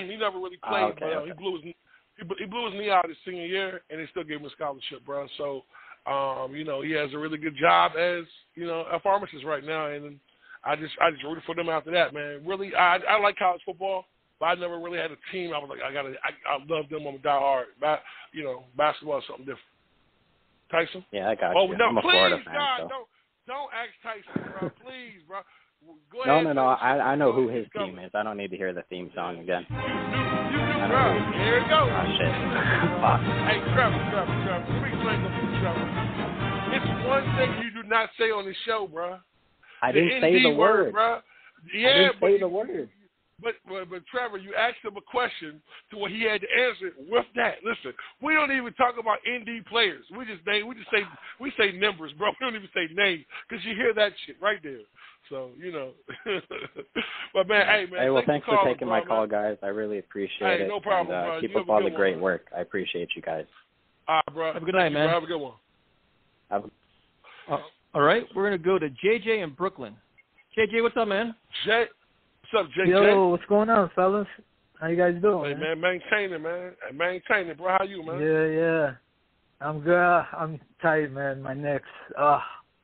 He never really played, but he blew his knee out his senior year, and they still gave him a scholarship, bro. So, he has a really good job as a pharmacist right now, and I just rooted for them after that, man. Really, I like college football, but I never really had a team. I was like, I love them. I'm a diehard. Basketball is something different. Tyson? Yeah, I got you. I'm a Florida fan. God, so. Don't ask Tyson, bro. Please, bro. Go ahead. No. I know who his team is. I don't need to hear the theme song again. You bro. Here it goes. Oh, shit. Fuck. Hey, Trevor. Let me explain something to you, Trevor. It's one thing you do not say on the show, bro. I didn't say the word. Bro. Yeah, I didn't say the word. But Trevor, you asked him a question to where he had to answer it with that. Listen, we don't even talk about ND players. We say numbers, bro. We don't even say names because you hear that shit right there. So but man, hey man. Hey, well, thanks for taking my call, guys. I really appreciate it. No problem, and, bro. Keep up all the great work. I appreciate you guys. All right, bro. Have a good night, man. Have a good one. All right, we're gonna go to JJ in Brooklyn. JJ, what's up, man? What's up, JJ? Yo, what's going on, fellas? How you guys doing? Hey, man, maintain it, bro. How you, man? Yeah. I'm good. I'm tight, man. My Knicks,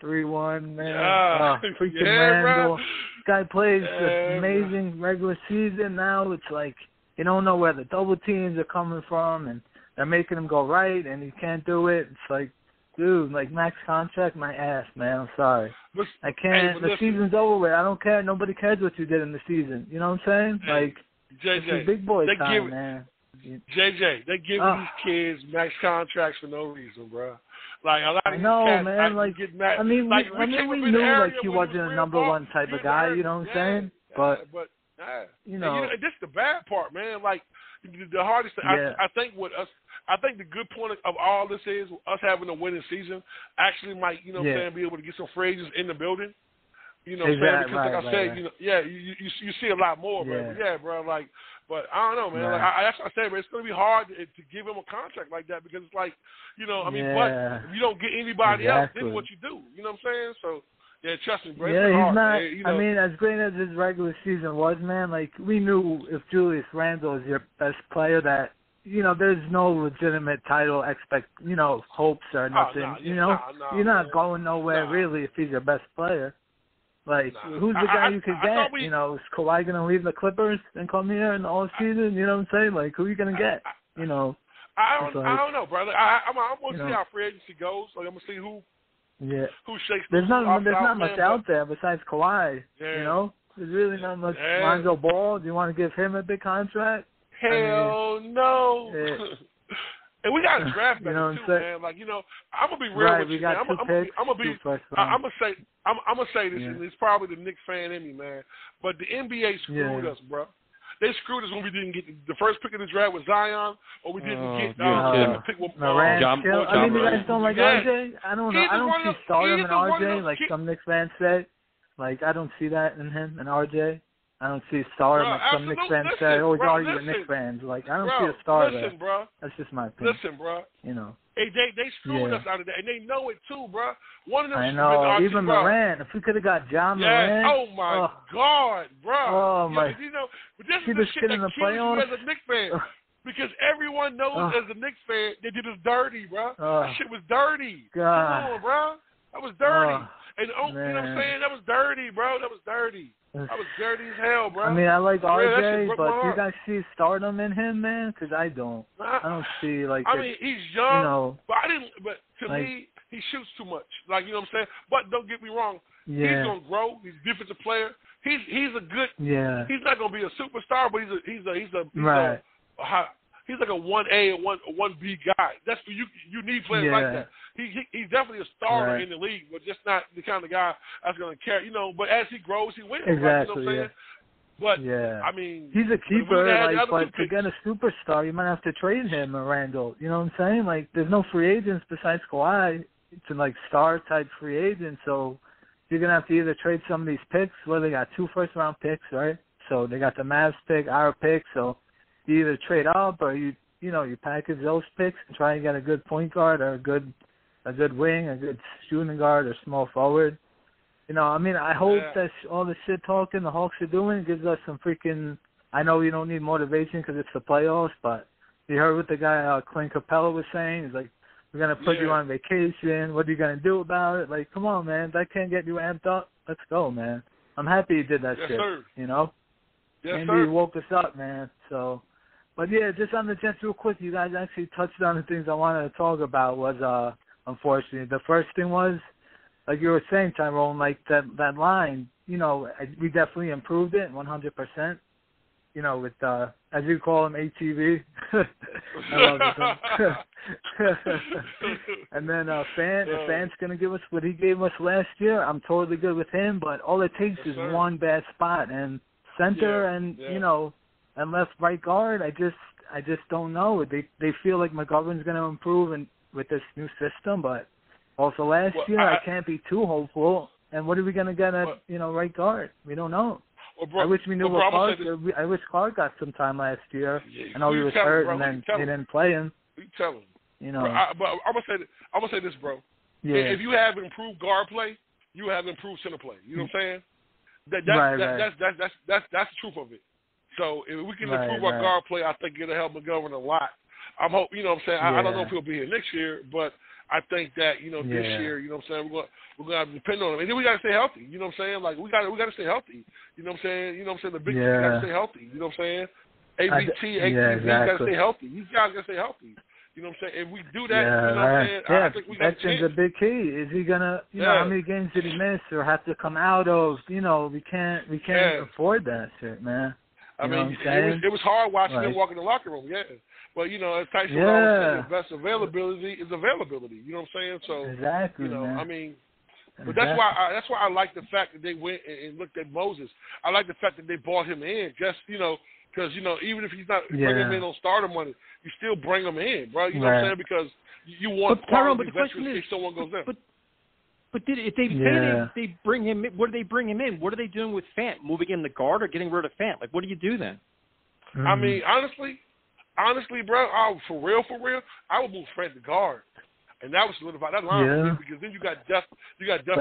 3-1, man. Freaking Randall. This guy plays an amazing regular season now. It's like you don't know where the double teams are coming from, and they're making him go right, and he can't do it. It's like, dude, max contract, my ass, man. I'm sorry. I can't. The season's over with. I don't care. Nobody cares what you did in the season. You know what I'm saying? JJ, it's big boy time, man. JJ, they give these kids max contracts for no reason, bro. Like a lot of cats, man. get mad. I mean, we knew he wasn't a number one type of guy. You know what I'm saying? But this is the bad part, man. Like the hardest thing. I think the good point of all this is us having a winning season actually might, be able to get some free agents in the building. You know what I'm saying? Because like I said, you see a lot more, bro. Yeah, bro. But I don't know, man. That's what I say, but it's going to be hard to give him a contract like that because it's like, but if you don't get anybody else, then what you do? You know what I'm saying? So, yeah, trust me, bro. He's not. I mean, as great as his regular season was, man, we knew if Julius Randle is your best player that, there's no legitimate title hopes or nothing. You're not going nowhere really if he's your best player. Who's the guy you could get? Is Kawhi going to leave the Clippers and come here in the off season? You know what I'm saying? Who are you going to get? I don't know, brother. I'm going to see how free agency goes. I'm going to see who shakes. There's not much out there besides Kawhi. Yeah. There's really not much. Lonzo Ball. Do you want to give him a big contract? Hell no. And we got a draft better too, man. Like, I'm gonna be real with you, man. I'm gonna say this, and it's probably the Knicks fan in me, man. But the NBA screwed us, bro. They screwed us when we didn't get the first pick of the draft with Zion, or we didn't get the pick with John. I mean, you guys don't like RJ? I don't know. I don't see stardom in RJ like some Knicks fans say. Like, I don't see that in him and RJ. I don't see stardom like some Knicks fans say. Always argue with Knicks fans. Like, I don't see a star there. Bro. That's just my opinion. Listen, bro. Hey, they screwed us out of that, and they know it too, bro. One of them. I know. Even Morant. If we could have got John Morant. Oh my God, bro. Oh my. But this is the shit that kills you as a Knicks fan. Because everyone knows as a Knicks fan, they did us dirty, bro. That shit was dirty. God. Come on, bro. That was dirty. And you know what I'm saying? That was dirty, bro. That was dirty. That was dirty as hell, bro. I mean, I like RJ, but do you guys see stardom in him, man? Because I don't. I don't see, like... I mean, he's young, but to me, he shoots too much. Like, you know what I'm saying? But don't get me wrong. He's going to grow. He's a defensive player. He's a good... Yeah. He's not going to be a superstar, but he's like a 1A or 1B guy. That's what you need players like that. He's definitely a starter in the league, but just not the kind of guy that's going to carry. But as he grows, he wins. Exactly. Right? You know what I'm saying? But I mean, he's a keeper. But to get a superstar, you might have to trade him or Randall. You know what I'm saying? Like, there's no free agents besides Kawhi to like star type free agents. So you're gonna have to either trade some of these picks. Well, they got 2 first-round picks, right? So they got the Mavs pick, our pick. So you either trade up or you package those picks and try and get a good point guard or a good wing, a good shooting guard or small forward. I mean, I hope that all the shit talking the Hawks are doing gives us some freaking. I know you don't need motivation because it's the playoffs, but you heard what the guy Clint Capella was saying. He's like, we're gonna put you on vacation. What are you gonna do about it? Like, come on, man, that can't get you amped up. Let's go, man. I'm happy you did that shit. Sir. Yes, sir. You woke us up, man. So. But, just on the Jets real quick, you guys actually touched on the things I wanted to talk about was, unfortunately, the first thing was, like you were saying, Tyrone, like that line, we definitely improved it 100%, with, as you call him, ATV. I love it. And then if Fan's going to give us what he gave us last year, I'm totally good with him, but all it takes is one bad spot, and center and, and left right guard, I just don't know. They feel like McGovern's going to improve with this new system, but also last year I can't be too hopeful. And what are we going to get at right guard? We don't know. I wish we knew what Clark. I wish Clark got some time last year. I know he was hurt, and then they didn't play him. You tell him. But I'm gonna say this, bro. Yeah. If you have improved guard play, you have improved center play. You know what I'm saying? That's the truth of it. So if we can improve our guard play, I think it'll help McGovern a lot. I'm hoping, you know what I'm saying? I don't know if he'll be here next year, but I think that, this year, you know what I'm saying, we're going to have to depend on him. And then we got to stay healthy, you know what I'm saying? Like, we got to stay healthy, you know what I'm saying? You know what I'm saying? The big guys got to stay healthy, you know what I'm saying? ABT, got to stay healthy. These guys got to stay healthy. You know what I'm saying? If we do that, you know what I'm saying? I think we got a chance. That's a big key. Is he gonna, how many games did he miss or have to come out of? We can't afford that shit, man. I mean, it was hard watching him walk in the locker room, But, as Tyson always said, the best availability is availability. You know what I'm saying? So, exactly, man. I mean, but that's why I like the fact that they went and looked at Moses. I like the fact that they brought him in, just, because, even if he's not bringing him in on starter money, you still bring him in, bro. You know what I'm saying? Because you want quality veterans in case someone goes down. But if they say they bring him in, what do they bring him in? What are they doing with Fant? Moving in the guard or getting rid of Fant? Like, what do you do then? I mean, honestly, bro, for real, I would move Fant to guard. And that would solidify that line because then you got depth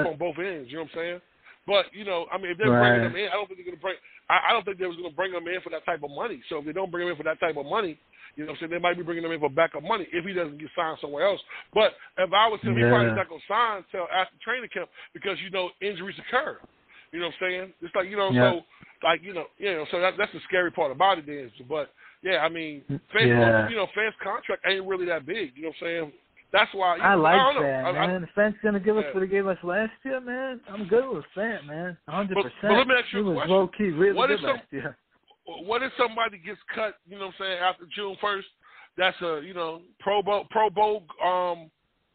on both ends, you know what I'm saying? But, if they're bringing him in, I don't think they're going to bring I don't think they was going to bring him in for that type of money. So if they don't bring him in for that type of money, you know what I'm saying, they might be bringing him in for backup money if he doesn't get signed somewhere else. But if I was him, he probably not going to sign until after training camp because, injuries occur. You know what I'm saying? It's like, so that's the scary part about it is. But, Fant's contract ain't really that big. You know what I'm saying? That's why I like Fant, man. Fant's gonna give us what he gave us last year, man. I'm good with Fant, man. 100%. But let me ask you a question. Low key, really good last year. What if somebody gets cut? You know what I'm saying? After June 1st, that's a Pro Bowl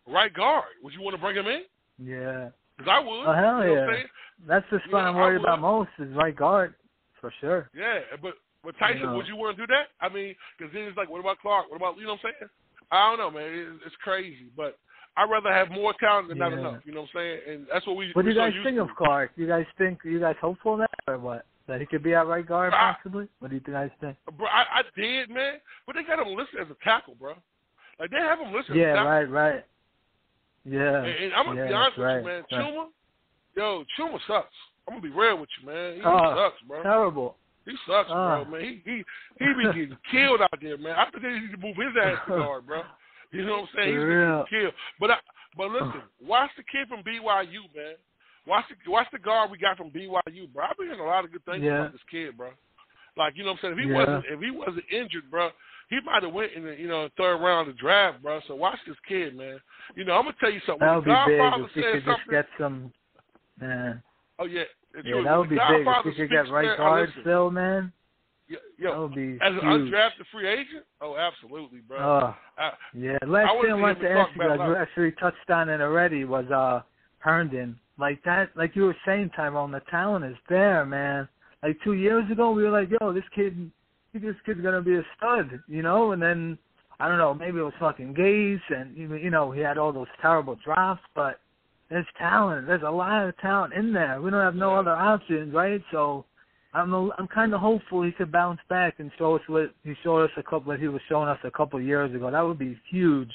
right guard. Would you want to bring him in? Yeah. Because I would. Oh, hell you know yeah. what I'm saying? That's the spot I'm worried about most is right guard, for sure. Yeah, but Tyson, would you want to do that? I mean, because then it's like, what about Clark? What about, you know what I'm saying? I don't know, man. It's crazy, but I'd rather have more talent than not enough. You know what I'm saying? And that's what we. What do you guys think of to. Clark? You guys hopeful of that or what? That he could be at right guard possibly? What do you guys think? Bro, I did, man. But they got him listed as a tackle, bro. Like they have him listed as a tackle. Right. Yeah. And I'm gonna be honest with you, man. Chuma sucks. I'm gonna be real with you, man. He sucks, bro. Terrible. He sucks, bro, man. He be getting killed out there, man. I think they need to move his ass to guard, bro. You know what I'm saying? He's getting killed. But listen, watch the kid from BYU, man. Watch the guard we got from BYU, bro. I've been hearing a lot of good things about this kid, bro. Like, you know what I'm saying? If he wasn't injured, bro, he might have went in the third round of the draft, bro. So watch this kid, man. I'm gonna tell you something. That would be big if we could just get some. Man. Oh yeah. That would be big if we could get right guard still, man. That would be as huge. an undrafted free agent? Oh, absolutely, bro. Last thing I wanted to ask you guys, we actually touched on it already, was Herndon. Like that, like you were saying, Tyrone, the talent is there, man. Like 2 years ago, we were like, yo, this kid's gonna be a stud, and then, I don't know, maybe it was fucking Gaze, and, he had all those terrible drops, but there's talent. There's a lot of talent in there. We don't have no other options, right? So I'm kind of hopeful he could bounce back and show us what he showed us what he was showing us a couple of years ago. That would be huge,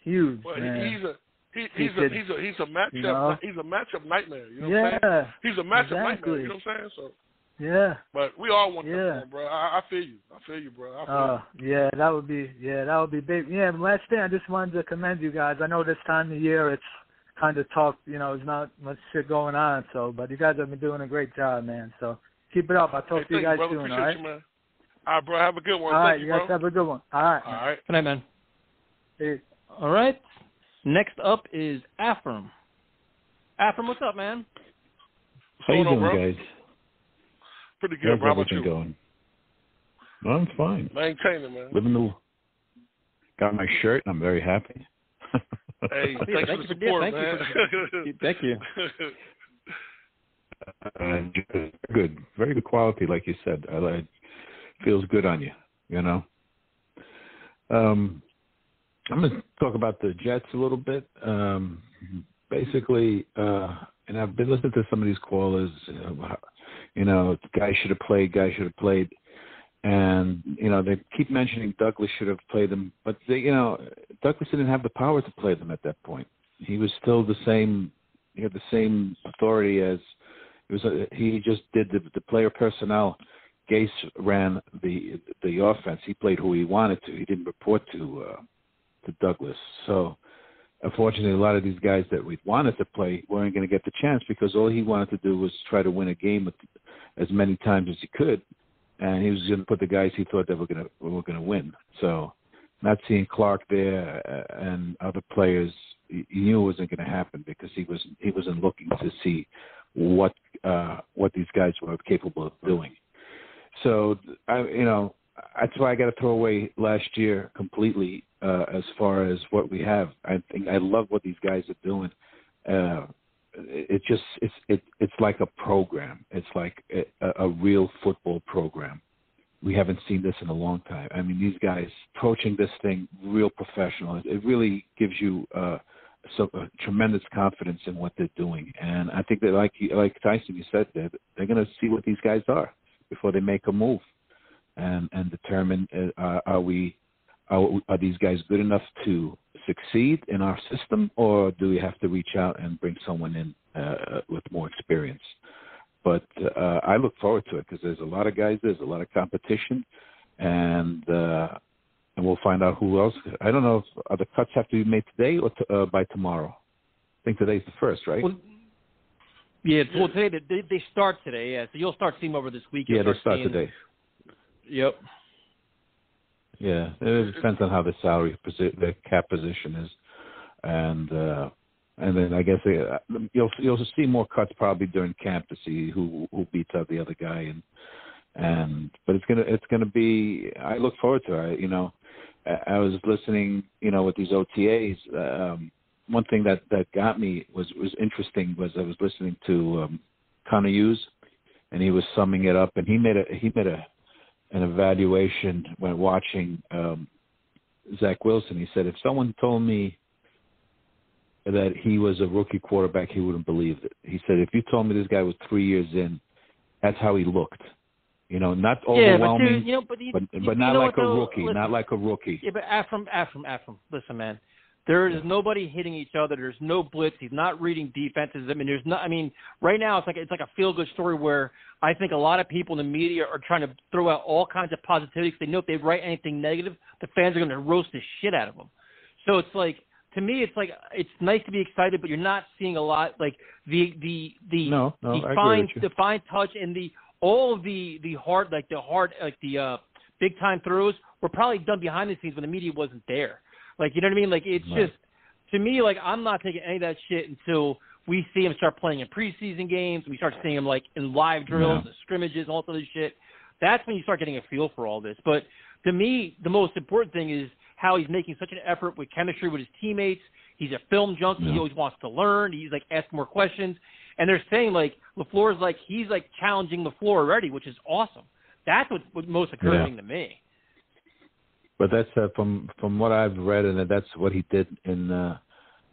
well, man. He's a matchup. He's a matchup nightmare. You know what I'm saying? He's a matchup nightmare. You know what I'm saying? So. Yeah. But we all want that for him, bro. I feel you, bro. Yeah, that would be big. Yeah, but last thing, I just wanted to commend you guys. I know this time of year it's kind of tough, there's not much shit going on, but you guys have been doing a great job, man. So keep it up. I'll talk to you guys soon, all right? You, man. All right, bro. Have a good one. All right, Thank you guys have a good one. All right. All right. Good night, man. Peace. All right. Next up is Afram. Afram, what's up, man? How you doing, guys? Pretty good, bro. How about you? Going? No, I'm fine. Maintaining, man. Got my shirt. I'm very happy. Hey, thanks for the support, man. Thank you. Good. Very good quality, like you said. Feels good on you, I'm going to talk about the Jets a little bit. Basically, and I've been listening to some of these callers, guy should have played. And, they keep mentioning Douglas should have played them. But, Douglas didn't have the power to play them at that point. He was still the same. He had the same authority as he just did the player personnel. Gase ran the offense. He played who he wanted to. He didn't report to Douglas. So, unfortunately, a lot of these guys that we wanted to play weren't going to get the chance because all he wanted to do was try to win a game as many times as he could, and he was going to put the guys he thought that were going to win. So, not seeing Clark there and other players, he knew it wasn't going to happen because he wasn't looking to see what these guys were capable of doing. So, that's why I got to throw away last year completely as far as what we have. I love what these guys are doing. It's like a program. It's like a real football program. We haven't seen this in a long time. I mean, these guys approaching this thing real professional. It really gives you a tremendous confidence in what they're doing. And I think that, like Tyson, you said, they're going to see what these guys are before they make a move and determine are these guys good enough to succeed in our system, or do we have to reach out and bring someone in with more experience? But I look forward to it because there's a lot of guys, there's a lot of competition, and we'll find out who else. I don't know if the cuts have to be made today or by tomorrow. I think today's the first, right? Well, today they start today. Yeah, so you'll start seeing them over this week. Yeah, they start today. Yep. Yeah, it depends on how the the cap position is, and then I guess you'll see more cuts probably during camp to see who beats out the other guy, but it's gonna be. I look forward to it. I was listening, with these OTAs. One thing that got me was interesting was I was listening to Connor Hughes, and he was summing it up, and he made an evaluation when watching Zach Wilson. He said, if someone told me that he was a rookie quarterback, he wouldn't believe it. He said, if you told me this guy was 3 years in, that's how he looked. Not overwhelming, but not like a rookie. Listen, not like a rookie. Yeah, but Afram, listen, man. There is nobody hitting each other. There's no blitz. He's not reading defenses. Right now it's like a feel-good story where I think a lot of people in the media are trying to throw out all kinds of positivity because they know if they write anything negative, the fans are going to roast the shit out of them. So it's like, to me, it's like it's nice to be excited, but you're not seeing a lot like the fine touch and all of the big time throws were probably done behind the scenes when the media wasn't there. Like, you know what I mean? Like, it's just, to me, like, I'm not taking any of that shit until we see him start playing in preseason games, and we start seeing him, like, in live drills and scrimmages and all that other shit. That's when you start getting a feel for all this. But to me, the most important thing is how he's making such an effort with chemistry with his teammates. He's a film junkie. He always wants to learn. He's, like, asking more questions. And they're saying, like, LaFleur's, like, he's, like, challenging LaFleur already, which is awesome. That's what's most encouraging to me. But that's from what I've read, and that's what he did in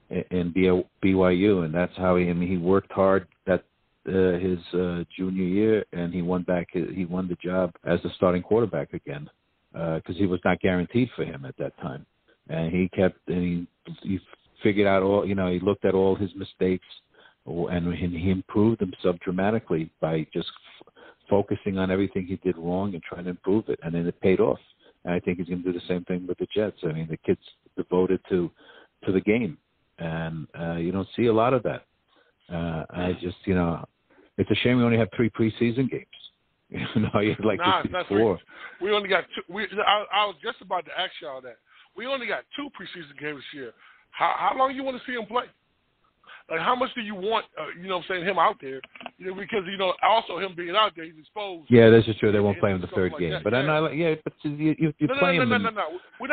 BYU, and that's how he worked hard that his junior year, and he won the job as the starting quarterback again because he was not guaranteed for him at that time, and he figured out all, he looked at all his mistakes, and he improved himself dramatically by just focusing on everything he did wrong and trying to improve it, and then it paid off. And I think he's going to do the same thing with the Jets. I mean, the kid's devoted to the game, and you don't see a lot of that. I just, it's a shame we only have 3 preseason games. You'd like to see 4. We only got 2. I was just about to ask y'all that. We only got 2 preseason games this year. How long do you want to see him play? Like, how much do you want, him out there? Because, also him being out there, he's exposed. Yeah, that's just true. They won't play him the third game. But I know, but you play him. No. We're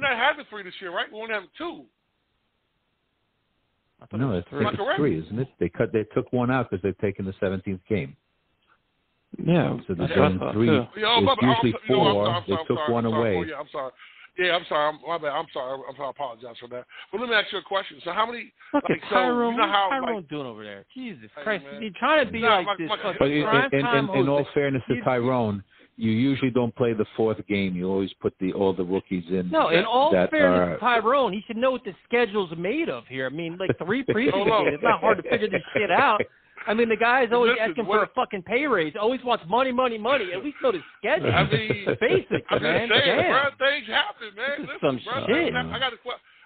not having 3 this year, right? We're only having 2. No, it's 3, isn't it? They took one out because they've taken the 17th game. Yeah. So there's only 3. It's usually 4. They took one away. I'm sorry. Yeah, I'm sorry. My bad. I'm sorry. I apologize for that. But let me ask you a question. So how many? Look at Tyrone. What's Tyrone doing over there? Jesus Christ! He's trying to be this. But in all fairness to Tyrone, you usually don't play the 4th game. You always put all the rookies in. No, in all fairness to Tyrone, he should know what the schedule's made of here. I mean, like 3 preseason games. It's not hard to figure this shit out. I mean, the guy's always asking for a fucking pay raise. Always wants money. At least know the schedule. I mean, basics, man. Saying, bro, things happen, man. Listen, some bro, shit.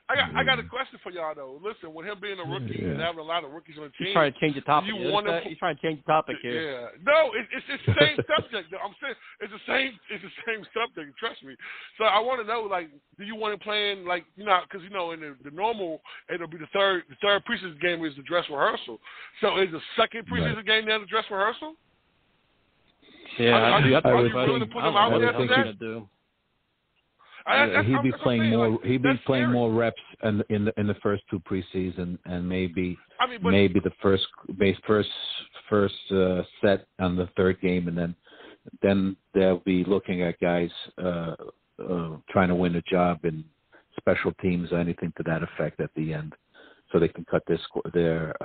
I got a question for y'all though. Listen, with him being a rookie and having a lot of rookies on the team, he's trying to change the topic. He's trying to change the topic here. Yeah, no, it's the same subject. I'm saying it's the same subject. Trust me. So I want to know, like, do you want him playing like because in the normal it'll be the third preseason game is the dress rehearsal. So is the second preseason game now the dress rehearsal? Yeah, are you willing to put him out there for that? He'd be playing more. He'd be playing more reps in the first 2 preseason, and maybe the first set on the 3rd game, and then they'll be looking at guys trying to win a job in special teams or anything to that effect at the end, so they can cut their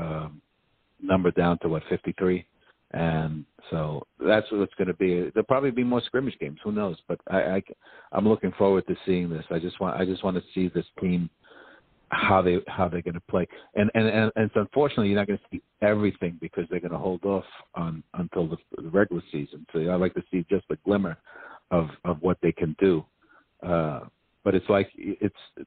number down to 53. And so that's what it's going to be. There'll probably be more scrimmage games. Who knows? But I'm looking forward to seeing this. I just want to see this team how they're going to play. And unfortunately, you're not going to see everything because they're going to hold off until the regular season. So I like to see just a glimmer of what they can do. But it's like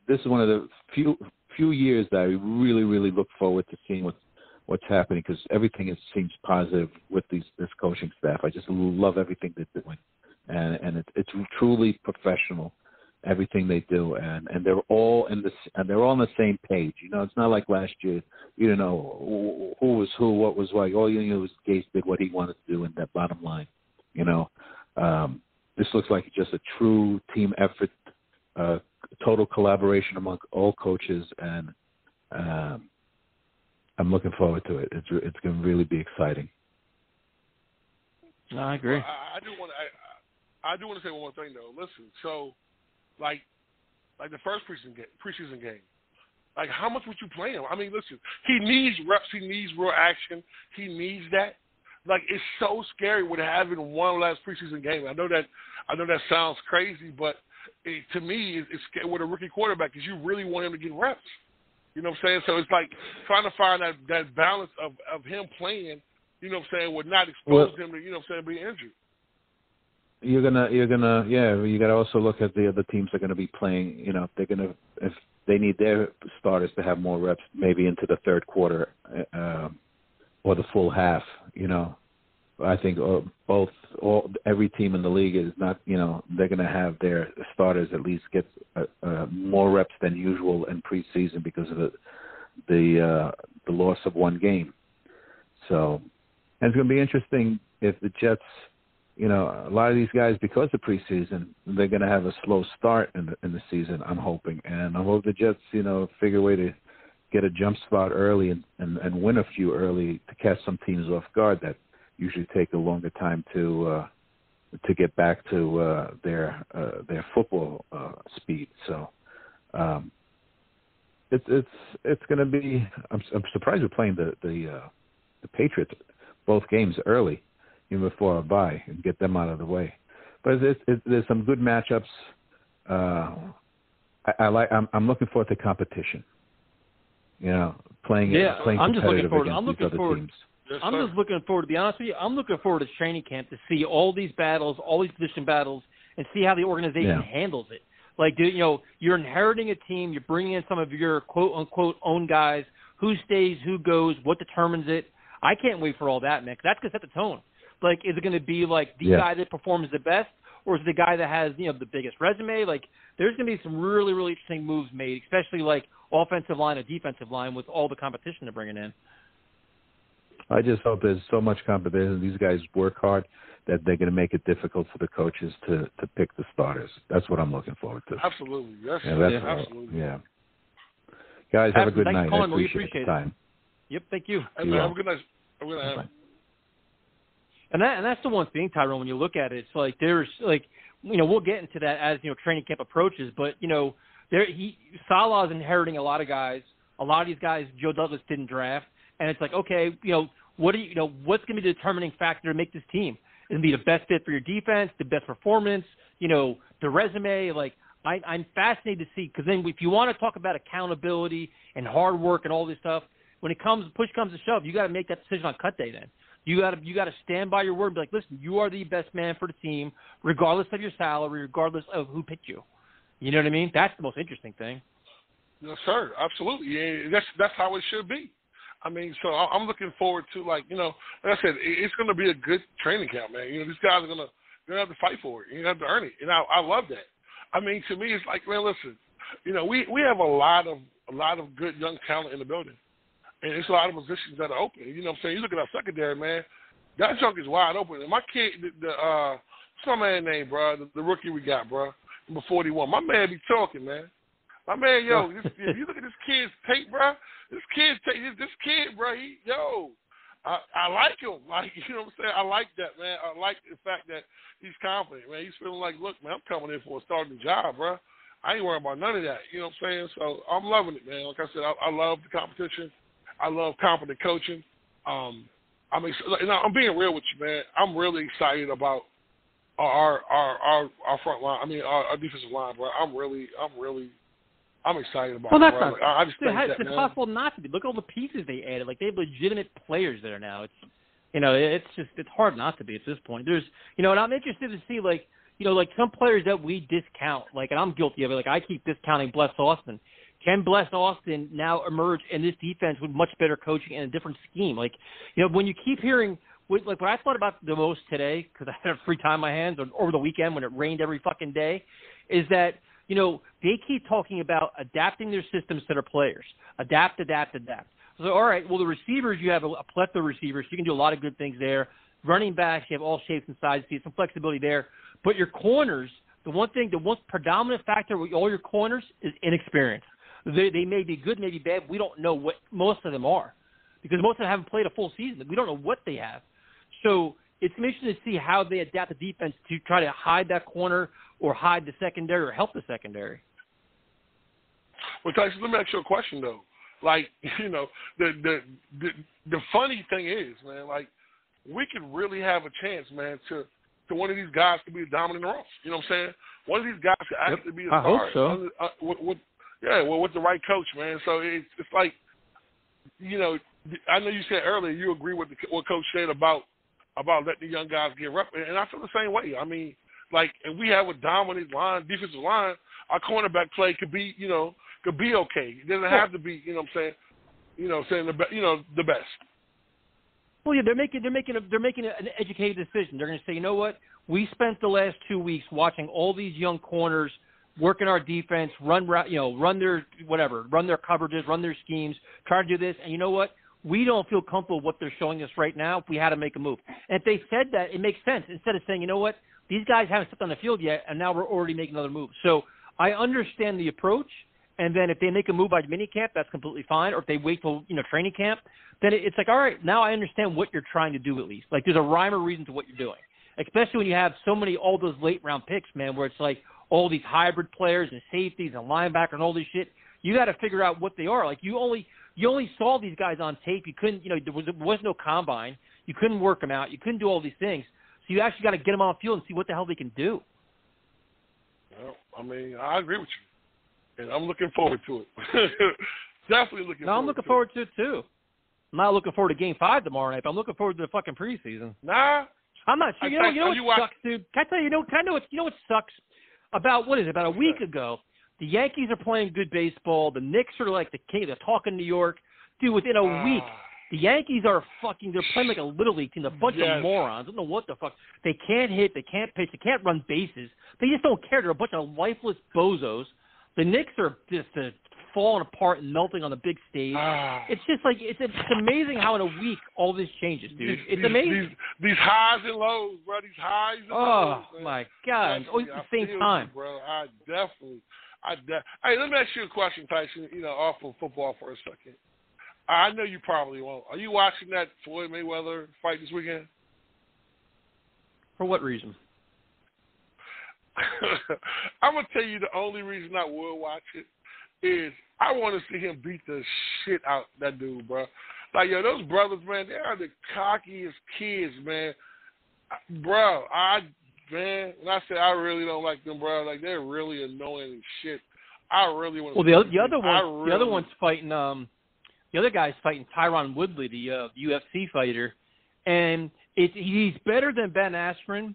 this is one of the few years that I really, really look forward to seeing what's happening because everything seems positive with this coaching staff. I just love everything they're doing, and it's truly professional, everything they do, and they're all on the same page. It's not like last year. You don't know who was who, what was what. All you knew was Gase did what he wanted to do in that bottom line. This looks like just a true team effort total collaboration among all coaches, and I'm looking forward to it. It's going to really be exciting. No, I agree. Well, I do want to say one more thing though. Listen, so like the first preseason game, like how much would you play him? I mean, listen, he needs reps. He needs real action. He needs that. Like it's so scary with having one last preseason game. I know that sounds crazy, but to me, it's scary with a rookie quarterback because you really want him to get reps. You know what I'm saying? So it's like trying to find that balance of him playing. You know what I'm saying? Would not expose him to, you know what I'm saying, being injured. You got to also look at the other teams that are going to be playing. You know, if they need their starters to have more reps, maybe into the third quarter or the full half. You know, I think every team in the league is not. You know, they're going to have their starters at least get more reps than usual in preseason because of the loss of one game. So, and it's going to be interesting if the Jets. You know, a lot of these guys, because of preseason, they're going to have a slow start in the season, I'm hoping. And I hope the Jets, you know, figure a way to get a jump spot early and win a few early to catch some teams off guard that usually take a longer time to get back to their football speed. So it's going to be. I'm surprised we're playing the Patriots both games early. Even before I buy and get them out of the way, but there's some good matchups. I'm looking forward to competition. You know, playing competitive against these other teams. I'm just looking forward. To be honest with you, I'm looking forward to training camp to see all these battles, all these position battles, and see how the organization handles it. Like, you're inheriting a team. You're bringing in some of your quote unquote own guys. Who stays? Who goes? What determines it? I can't wait for all that, man. 'Cause that's going to set the tone. Like, is it going to be like the guy that performs the best, or is it the guy that has, the biggest resume? Like, there's going to be some really, really interesting moves made, especially like offensive line or defensive line with all the competition they're bringing in. I just hope there's so much competition. These guys work hard that they're going to make it difficult for the coaches to pick the starters. That's what I'm looking forward to. Absolutely. Yes. Absolutely. Yeah. Guys, have a good night. I appreciate the time. Yep. Thank you. Have a good night. I'm going to have And that's the one thing, Tyrone, when you look at it, it's like there's like, we'll get into that as, training camp approaches, but, Salah's inheriting a lot of guys. A lot of these guys Joe Douglas didn't draft. And it's like, okay, what's going to be the determining factor to make this team? Is it be the best fit for your defense, the best performance, the resume? Like, I'm fascinated to see, because then if you want to talk about accountability and hard work and all this stuff, when push comes to shove, you got to make that decision on cut day then. You got to stand by your word and be like, listen, you are the best man for the team, regardless of your salary, regardless of who picked you. You know what I mean? That's the most interesting thing. Yes, sir. Absolutely. Yeah, that's how it should be. I mean, so I'm looking forward to, like I said, it's going to be a good training camp, man. These guys are going to have to fight for it. You have to earn it, and I love that. I mean, to me, it's like, man, listen, we have a lot of good young talent in the building. And it's a lot of positions that are open. You know what I'm saying? You look at our secondary, man. That junk is wide open. And my kid, what's my man name, bro? The rookie we got, bro, number 41. My man be talking, man. My man, if you look at this kid's tape, bro, this kid, bro, I like him. Like, you know what I'm saying? I like that, man. I like the fact that he's confident, man. He's feeling like, look, man, I'm coming in for a starting job, bro. I ain't worried about none of that. You know what I'm saying? So I'm loving it, man. Like I said, I love the competition. I love competent coaching. I'm being real with you, man. I'm really excited about our front line. I mean, our defensive line, bro. I'm excited about it, bro. I just think it's impossible not to be. Look at all the pieces they added. Like, they have legitimate players there now. It's hard not to be at this point. There's, and I'm interested to see, like some players that we discount, like, and I'm guilty of it. Like, I keep discounting Bless Austin. Can Bless Austin now emerge in this defense with much better coaching and a different scheme? Like, when you keep hearing, what I thought about the most today, because I had free time on my hands, or over the weekend when it rained every fucking day, is that, they keep talking about adapting their systems to their players. Adapt. So, all right, well, the receivers, you have a plethora of receivers. You can do a lot of good things there. Running backs, you have all shapes and sizes. You have some flexibility there. But your corners, the one predominant factor with all your corners is inexperience. They may be good, may be bad. We don't know what most of them are because most of them haven't played a full season. We don't know what they have. So it's interesting to see how they adapt the defense to try to hide that corner or hide the secondary or help the secondary. Well, Tyson, let me ask you a question, though. Like, the funny thing is, man, like, we could really have a chance, man, to one of these guys to be a dominant role. You know what I'm saying? One of these guys could actually be a star. I hope so. With the right coach, man. So it's like, I know you said earlier you agree with what Coach said about letting the young guys get rep, and I feel the same way. I mean, like, if we have a dominant defensive line, our cornerback play could be okay. It doesn't have to be, the best. Well, yeah, they're making an educated decision. They're going to say, you know what? We spent the last 2 weeks watching all these young corners working our defense, run their coverages, run their schemes, try to do this, and you know what? We don't feel comfortable with what they're showing us right now. We had to make a move. And if they said that, it makes sense. Instead of saying, you know what? These guys haven't stepped on the field yet, and now we're already making another move. So I understand the approach. And then if they make a move by minicamp, that's completely fine. Or if they wait till training camp, then it's like, all right, now I understand what you're trying to do at least. Like there's a rhyme or reason to what you're doing. Especially when you have all those late round picks, man, where it's like all these hybrid players and safeties and linebacker and all this shit. You got to figure out what they are. Like you only saw these guys on tape. You couldn't, there was no combine. You couldn't work them out. You couldn't do all these things. So you actually got to get them on the field and see what the hell they can do. Well, I mean, I agree with you. And I'm looking forward to it. Definitely looking forward to it. No, I'm looking forward to it, too. I'm not looking forward to Game 5 tomorrow night, but I'm looking forward to the fucking preseason. Nah. I'm not sure. You know what sucks, dude? Can I tell you, what sucks? About a week ago, the Yankees are playing good baseball. The Knicks are like the king. They're talking New York. Dude, within a week, the Yankees are they're playing like a little league team. A bunch of morons. I don't know what the fuck. They can't hit. They can't pitch. They can't run bases. They just don't care. They're a bunch of lifeless bozos. The Knicks are just falling apart and melting on the big stage. It's just like it's amazing how in a week all this changes, dude. It's amazing. These highs and lows, bro. These highs and lows. Oh my God! Always at the same time, bro. Hey, let me ask you a question, Tyson. Off of football for a second. I know you probably won't. Are you watching that Floyd Mayweather fight this weekend? For what reason? I'm going to tell you the only reason I will watch it is I want to see him beat the shit out that dude, bro. Like, those brothers, man, they are the cockiest kids, man. Bro, when I say I really don't like them, bro, like, they're really annoying and shit. I really want to the other one's fighting, the other guy's fighting Tyron Woodley, the UFC fighter, and he's better than Ben Askren,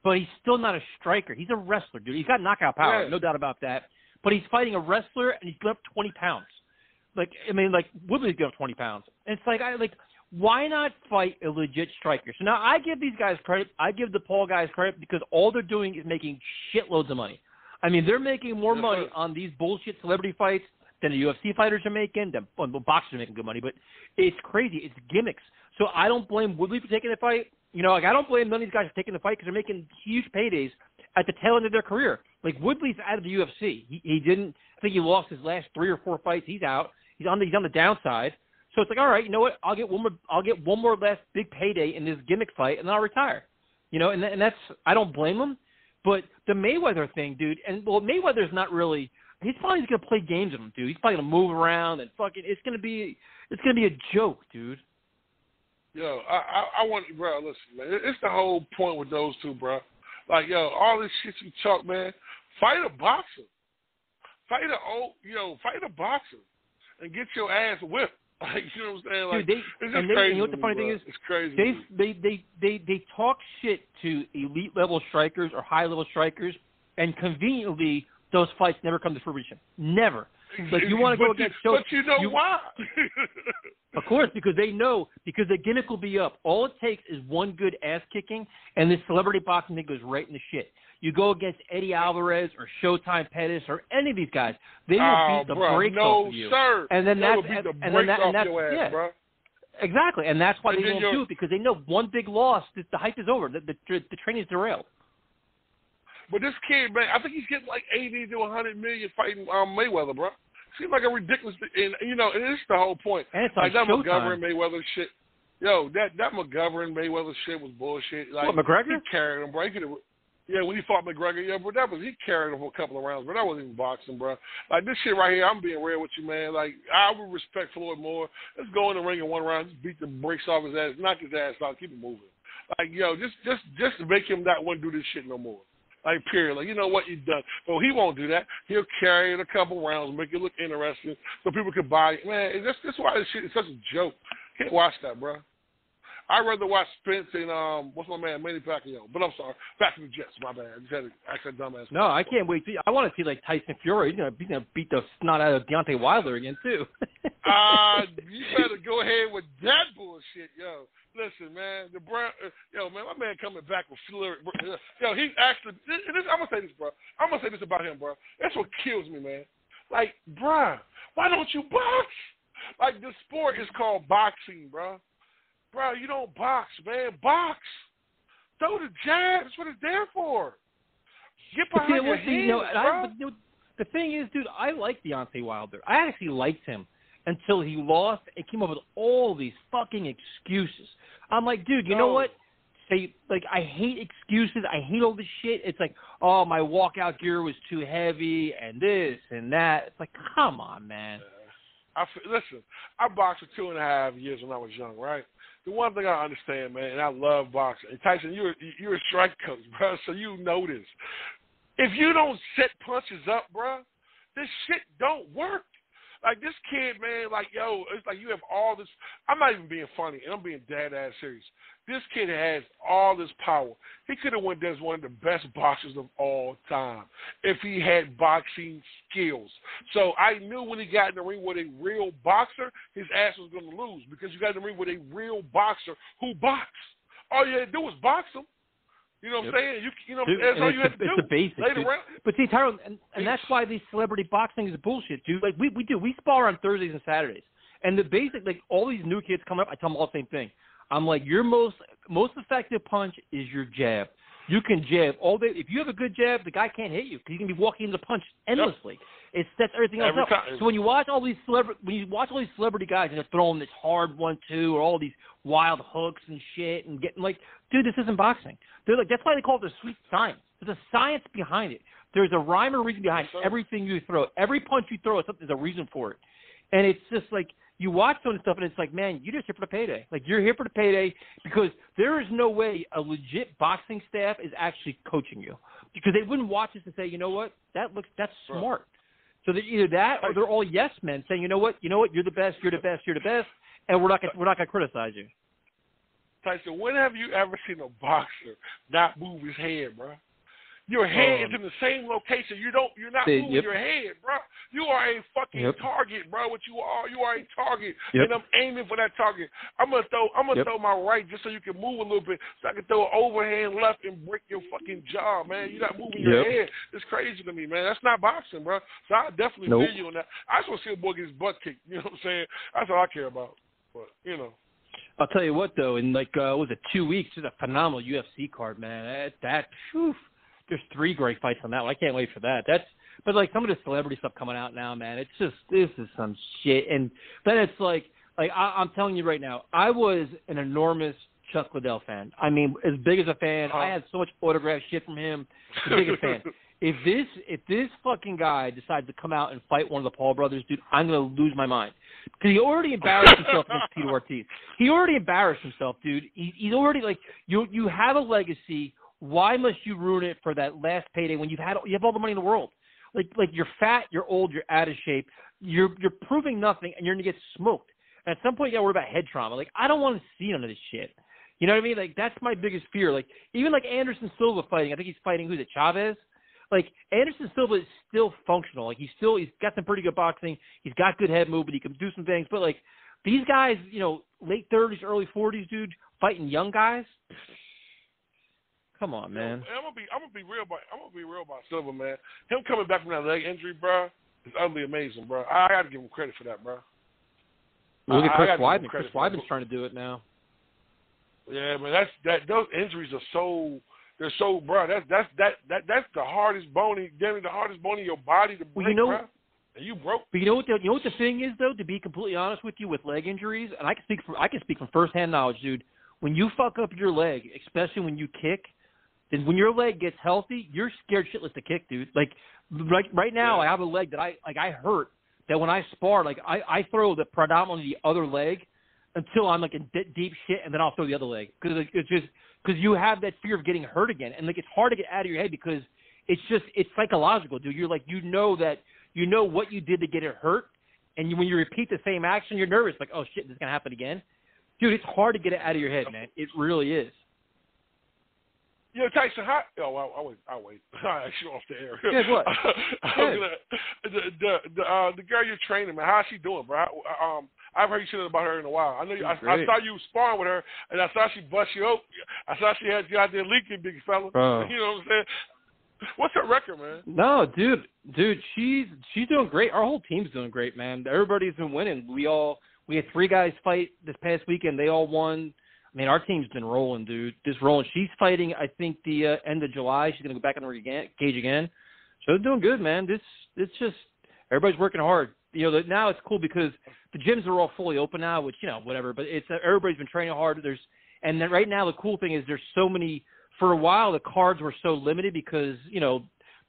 but he's still not a striker. He's a wrestler, dude. He's got knockout power, no doubt about that. But he's fighting a wrestler, and he's going up 20 pounds. Woodley's going up 20 pounds. And it's why not fight a legit striker? So now I give these guys credit. I give the Paul guys credit because all they're doing is making shitloads of money. I mean, they're making more money on these bullshit celebrity fights than the UFC fighters are making. Boxers are making good money, but it's crazy. It's gimmicks. So I don't blame Woodley for taking the fight. I don't blame none of these guys for taking the fight because they're making huge paydays at the tail end of their career. Like, Woodley's out of the UFC. He didn't – I think he lost his last 3 or 4 fights. He's out. He's on the downside. So it's like, all right, you know what? I'll get one more last big payday in this gimmick fight, and then I'll retire. And that's – I don't blame him. But the Mayweather thing, dude, Mayweather's not really – he's probably going to play games with him, dude. He's probably going to move around and fucking – it's going to be a joke, dude. Yo, I want, bro, listen, man. It's the whole point with those two, bro. Like, all this shit you talk, man. Fight a boxer. Fight a boxer and get your ass whipped. Like, you know what I'm saying? Like, dude, it's just crazy. You know what the funny thing is? It's crazy. They talk shit to elite level strikers or high level strikers, and conveniently those fights never come to fruition. Never. Like, you want to go against Joe. But you know why? Of course, because they know, because the gimmick will be up. All it takes is one good ass kicking, and this celebrity boxing thing goes right in the shit. You go against Eddie Alvarez or Showtime Pettis or any of these guys, they will beat the brakes off of you. Sir. And then that's your ass, bro. Exactly, and that's why they won't do it, because they know one big loss, the hype is over. The train is derailed. But this kid, man, I think he's getting like 80 to 100 million fighting Mayweather, bro. Seems like a ridiculous, and and it's the whole point. And it's like on that Showtime. McGovern Mayweather shit. Yo, that McGovern Mayweather shit was bullshit. Like, what, McGregor? He carried him, bro. When he fought McGregor, bro, he carried him for a couple of rounds, but that wasn't even boxing, bro. Like, this shit right here, I'm being real with you, man. Like, I would respect Floyd more. Let's go in the ring in one round, just beat the brakes off his ass, knock his ass out, keep it moving. Like, just make him not want to do this shit no more. Like, period. Like, you know what, you've done. But he won't do that. He'll carry it a couple rounds, make it look interesting so people can buy it. Man, that's why this shit is such a joke. Can't watch that, bro. I'd rather watch Spence and what's my man, Manny Pacquiao. But I'm sorry, back to the Jets. My bad. I just had to ask that dumbass. No, I can't wait. I want to see like Tyson Fury. He's gonna beat the snot out of Deontay Wilder again too. You better go ahead with that bullshit, yo. Listen, man, man, my man coming back with Fury. Yo, he actually. I'm gonna say this, bro. I'm gonna say this about him, bro. That's what kills me, man. Like, bro, why don't you box? Like, the sport is called boxing, bro. Bro, you don't box, man. Box. Throw the jab. That's what it's there for. Get behind your hands, bro. The thing is, dude, I like Deontay Wilder. I actually liked him until he lost and came up with all these fucking excuses. I'm like, dude, you know what? I hate excuses. I hate all this shit. It's like, oh, my walkout gear was too heavy and this and that. It's like, come on, man. Listen, I boxed for 2.5 years when I was young, right? The one thing I understand, man, and I love boxing. And Tyson, you're a strike coach, bro, so you know this. If you don't set punches up, bro, this shit don't work. Like, this kid, man, like, yo, it's like you have all this. I'm not even being funny, and I'm being dead-ass serious. This kid has all this power. He could have went as one of the best boxers of all time if he had boxing skills. So I knew when he got in the ring with a real boxer, his ass was going to lose because you got in the ring with a real boxer who boxed. All you had to do was box him. You know what I'm saying? Dude, that's all you have to do. It's the basics. But see, Tyrone, and that's why these celebrity boxing is bullshit, dude. Like, we spar on Thursdays and Saturdays. And the basic, like, all these new kids coming up, I tell them all the same thing. I'm like, your most effective punch is your jab. You can jab all day. If you have a good jab, the guy can't hit you because he can be walking into the punch endlessly. It sets everything else up. So when you watch all these celebrity guys and they're throwing this hard 1-2 or all these wild hooks and shit and getting like, dude, this isn't boxing. They're like, that's why they call it the sweet science. There's a science behind it. There's a rhyme or reason behind everything you throw. Every punch you throw, there's a reason for it. And it's just like, you watch some of the stuff, and it's like, man, you're just here for the payday. Like, you're here for the payday because there is no way a legit boxing staff is actually coaching you because they wouldn't watch this and say, you know what, that's smart. So they're either that or they're all yes men saying, you know what, you're the best, and we're not gonna criticize you. Tyson, when have you ever seen a boxer not move his head, bro? Your head is in the same location. You're not moving your head, bro. You are a fucking target, bro. What you are a target, and I'm aiming for that target. I'm gonna throw my right just so you can move a little bit, so I can throw an overhand left and break your fucking jaw, man. You're not moving your head. It's crazy to me, man. That's not boxing, bro. So I definitely feel you on that. I just want to see a boy get his butt kicked. You know what I'm saying? That's all I care about. But I'll tell you what, though. In 2 weeks, there's a phenomenal UFC card, man. There's 3 great fights on that one. I can't wait for that. But like some of the celebrity stuff coming out now, man, it's just, this is some shit. And then it's like I'm telling you right now, I was an enormous Chuck Liddell fan. I mean, as big as a fan, I had so much autographed shit from him. The biggest fan. If this fucking guy decides to come out and fight one of the Paul brothers, dude, I'm gonna lose my mind because he already embarrassed himself against Tito Ortiz. He already embarrassed himself, dude. He's already like you have a legacy. Why must you ruin it for that last payday when you have all the money in the world? Like you're fat, you're old, you're out of shape, you're proving nothing, and you're gonna get smoked. And at some point, you gotta worry about head trauma. Like, I don't want to see none of this shit. You know what I mean? Like, that's my biggest fear. Like, even like Anderson Silva fighting, I think he's fighting Chavez. Like, Anderson Silva is still functional. Like, he's got some pretty good boxing. He's got good head movement. He can do some things. But like these guys, late 30s, early 40s, dude, fighting young guys. Come on, man. I'm gonna be real about Silva, man. Him coming back from that leg injury, bro, is utterly amazing, bro. I got to give him credit for that, bro. Look at Chris Weidman. Chris Weidman's trying to do it now. Yeah, man. Those injuries are so. They're so, bro. That's the hardest bone, the hardest bone in your body to break, bro. And you broke. But you know what the thing is though? To be completely honest with you, with leg injuries, and I can speak from firsthand knowledge, dude. When you fuck up your leg, especially when you kick, then when your leg gets healthy, you're scared shitless to kick, dude. Like right now, I have a leg that I hurt. That when I spar, like I throw the predominantly the other leg until I'm like in deep shit, and then I'll throw the other leg because you have that fear of getting hurt again, and like it's hard to get out of your head because it's psychological, dude. You're like you know what you did to get it hurt, and when you repeat the same action, you're nervous, like oh shit, this is gonna happen again, dude. It's hard to get it out of your head, man. It really is. Yo, Tyson, I'll wait. I'll ask you off the air. Yeah, what? The girl you're training, man, how's she doing, bro? I've heard you saying about her in a while. I know I saw you sparring with her, and I saw she bust you up. I saw she had you out there leaking, big fella. You know what I'm saying? What's her record, man? No, dude, she's doing great. Our whole team's doing great, man. Everybody's been winning. We had 3 guys fight this past weekend. They all won. I mean, our team's been rolling, dude. Just rolling. She's fighting, I think, the end of July. She's going to go back on the cage again. So they're doing good, man. It's just everybody's working hard. You know, now it's cool because the gyms are all fully open now, which, you know, whatever. But it's everybody's been training hard. And then right now the cool thing is there's so many. For a while, the cards were so limited because, you know,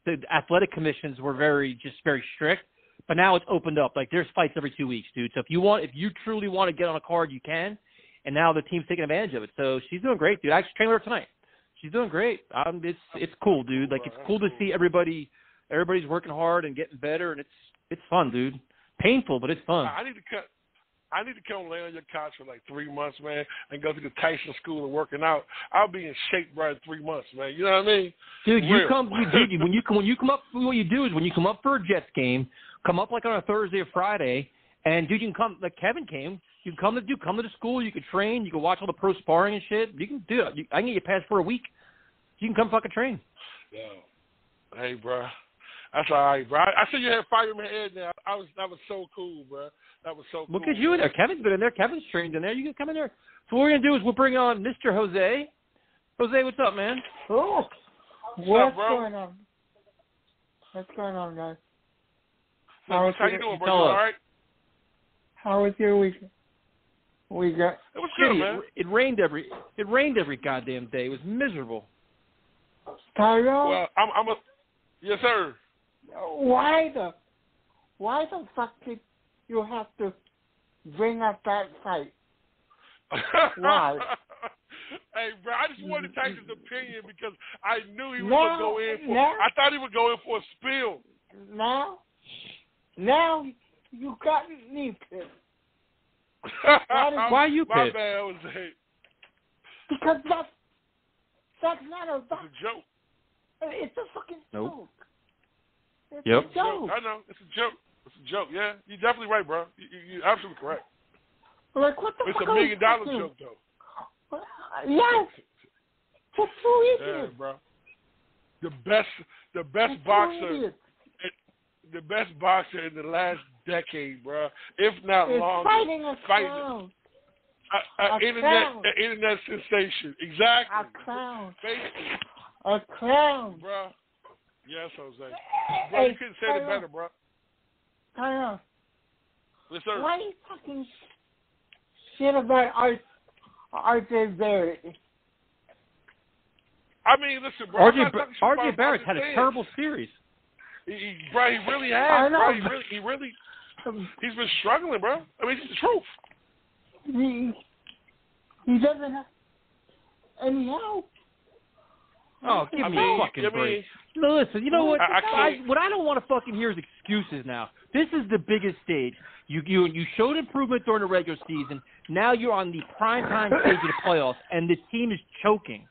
the athletic commissions were very strict. But now it's opened up. Like there's fights every 2 weeks, dude. So if you truly want to get on a card, you can. And now the team's taking advantage of it. So she's doing great, dude. I actually trained with her tonight. She's doing great. It's cool, dude. Like it's cool to see everybody's working hard and getting better, and it's fun, dude. Painful, but it's fun. I need to come lay on your couch for like 3 months, man, and go to the Tyson School of working out. I'll be in shape, bro, in 3 months, man. You know what I mean? Dude, when you come up, what you do is when you come up for a Jets game, come up like on a Thursday or Friday, and dude, you can come like Kevin came. You can come to the school. You can train. You can watch all the pro sparring and shit. You can do it. I can get you passed for a week. You can come fucking train. Yeah. Hey, bro. That's all right, bro. I see you had Fireman Ed now. That was so cool, bro. That was so cool. Look at you in there. Kevin's been in there. Kevin's trained in there. You can come in there. So what we're going to do is we'll bring on Mr. Jose. Jose, what's up, man? Oh, what's going on? What's going on, guys? How you doing, bro? You all right? How was your weekend? It was good, man. It rained every goddamn day. It was miserable. Tyrone? Well, yes, sir. Why the fuck did you have to bring up that fight? Why? Hey, bro, I just wanted Tyson's opinion because I knew he was going to go in for. I thought he would go in for a spill. Now you got me pissed. Why are you pissed? My bad, Jose. Because that's not a joke. It's a fucking joke. It's a joke. I know. It's a joke. Yeah, you're definitely right, bro. You're absolutely correct. Like, what the it's fuck $1 million joke, though. Yes. For 2 idiots. Yeah, bro. The best boxer. The best boxer in the last decade, bro. If not longer. Fighting internet sensation. Exactly. A clown. Basically. A clown. Bro. Yes, Jose. Bro, you couldn't say it better, bro. Tyrone. Yes, sir. Why are you talking shit about RJ Barrett? I mean, listen, bro. RJ Barrett's had a terrible series. Bro, he really has. I know. Bro, he's been struggling, bro. I mean, it's the truth. He doesn't have any help. Oh, give me a fucking break. No, listen, you know what? What I don't want to fucking hear is excuses now. This is the biggest stage. You showed improvement during the regular season. Now you're on the primetime stage of the playoffs, and the team is choking.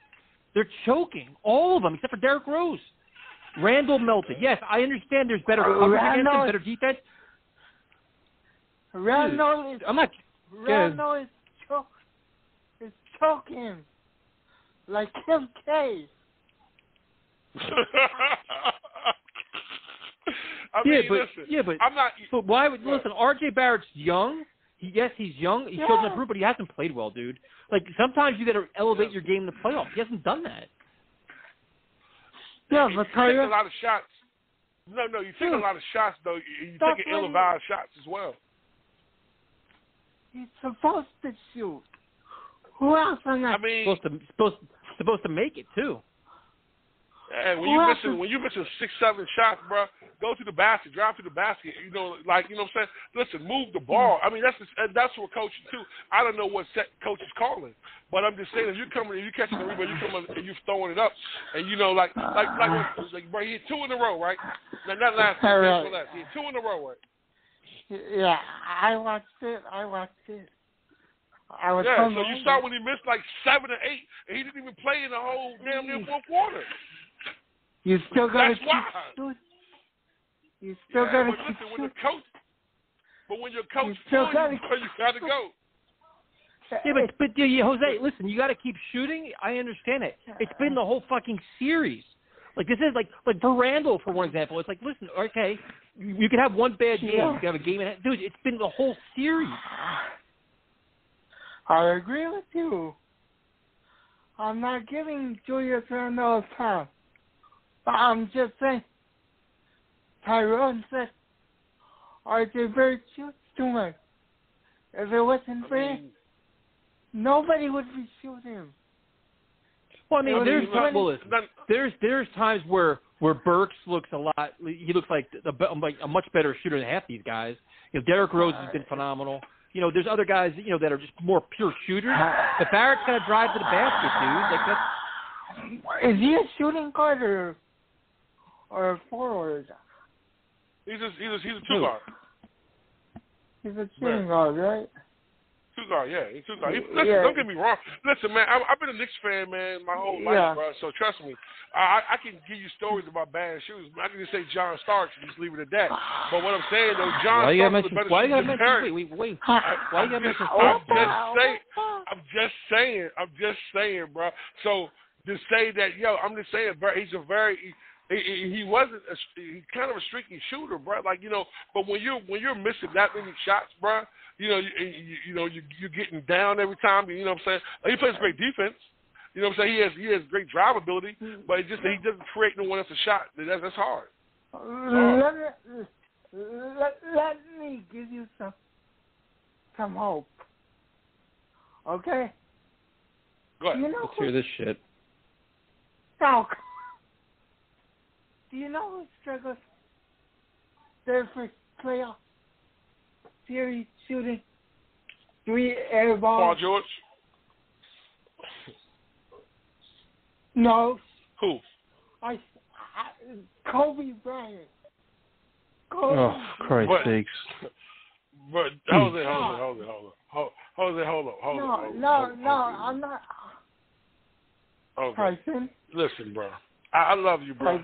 They're choking. All of them, except for Derrick Rose. Randall melted. Yes, I understand there's better coverage against him, better defense. Randall is choking like Kim K. Listen, I'm not. But why would listen? RJ Barrett's young. He's young. He shows improvement, but he hasn't played well, dude. Like sometimes you got to elevate your game in the playoffs. He hasn't done that. Yeah, you but take Tyron, a lot of shots. No, you take a lot of shots though. You take ill-advised shots as well. he's supposed to shoot. Who else on that? I mean, supposed to make it too. And when you're missing 6-7 shots, bro, go to the basket, drive to the basket. You know what I'm saying? Listen, move the ball. I mean, that's what coaching too. I don't know what set coach is calling, but I'm just saying if you're catching the rebound, you come and you're throwing it up, and like bro, he hit 2 in a row, right? Now, not last time, he hit 2 in a row, right? Yeah, I watched it. I was so you saw when he missed like 7 or 8, and he didn't even play in the whole damn near fourth quarter. You still got to keep shooting. You still got to keep shooting. When your coach you got to go. Yeah, but Jose, listen, you got to keep shooting. I understand it. It's been the whole fucking series. Like this is like for Randall, for one example. It's like, listen, okay, you can have one bad game. You can have a game and a half. Dude, it's been the whole series. I agree with you. I'm not giving Julius Randle a pass. But I'm just saying, Tyrone said, RJ Barrett shoots too much. If it wasn't for him, nobody would be shooting. Well, I mean, there's times where Burks looks a lot. He looks like a much better shooter than half these guys. Derrick Rose has been phenomenal. There's other guys that are just more pure shooters. But Barrett's got to drive to the basket, dude. Like that's. Is he a shooting guard or a forward? He's a 2-guard. He's a shooting guard, right? 2-guard, yeah. He's 2-guard. Listen, don't get me wrong. Listen, man, I've been a Knicks fan, man, my whole life, bro. So trust me, I can give you stories about bad shooters. I can just say John Starks and just leave it at that. But what I'm saying, though, John Starks is a better shooter than Barrett. Wait. Why you got to mention Starks? I'm just saying, bro. So to say that, I'm just saying, he's a very. He wasn't. He's kind of a streaky shooter, bro. Like but when you're missing that many shots, bro, you're getting down every time. You know what I'm saying? Like, he plays great defense. You know what I'm saying? He has great drive ability, but he doesn't create no one else a shot. That's hard. Let me give you some hope. Okay. Go ahead. Let's hear this shit. Now, do you know who struggles their first playoff series shooting 3 air balls? Paul George? No. Who? Kobe Bryant. Oh, Christ's sakes. But Jose, hold on. No, I'm not. Okay. Tyson. Listen, bro. I love you, bro.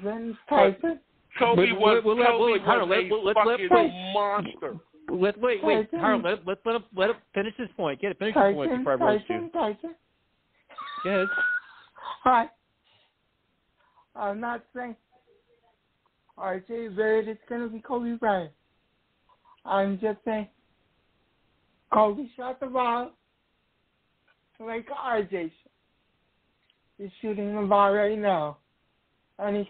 Tyson. Kobe was a fucking monster. Wait, Harold, let him finish his point. Get it, finish his point before I roast you. Tyson. Yes. Hi. I'm not saying RJ Barrett is going to be Kobe Bryant. I'm just saying Kobe shot the ball like RJ. He's shooting the ball right now. And he's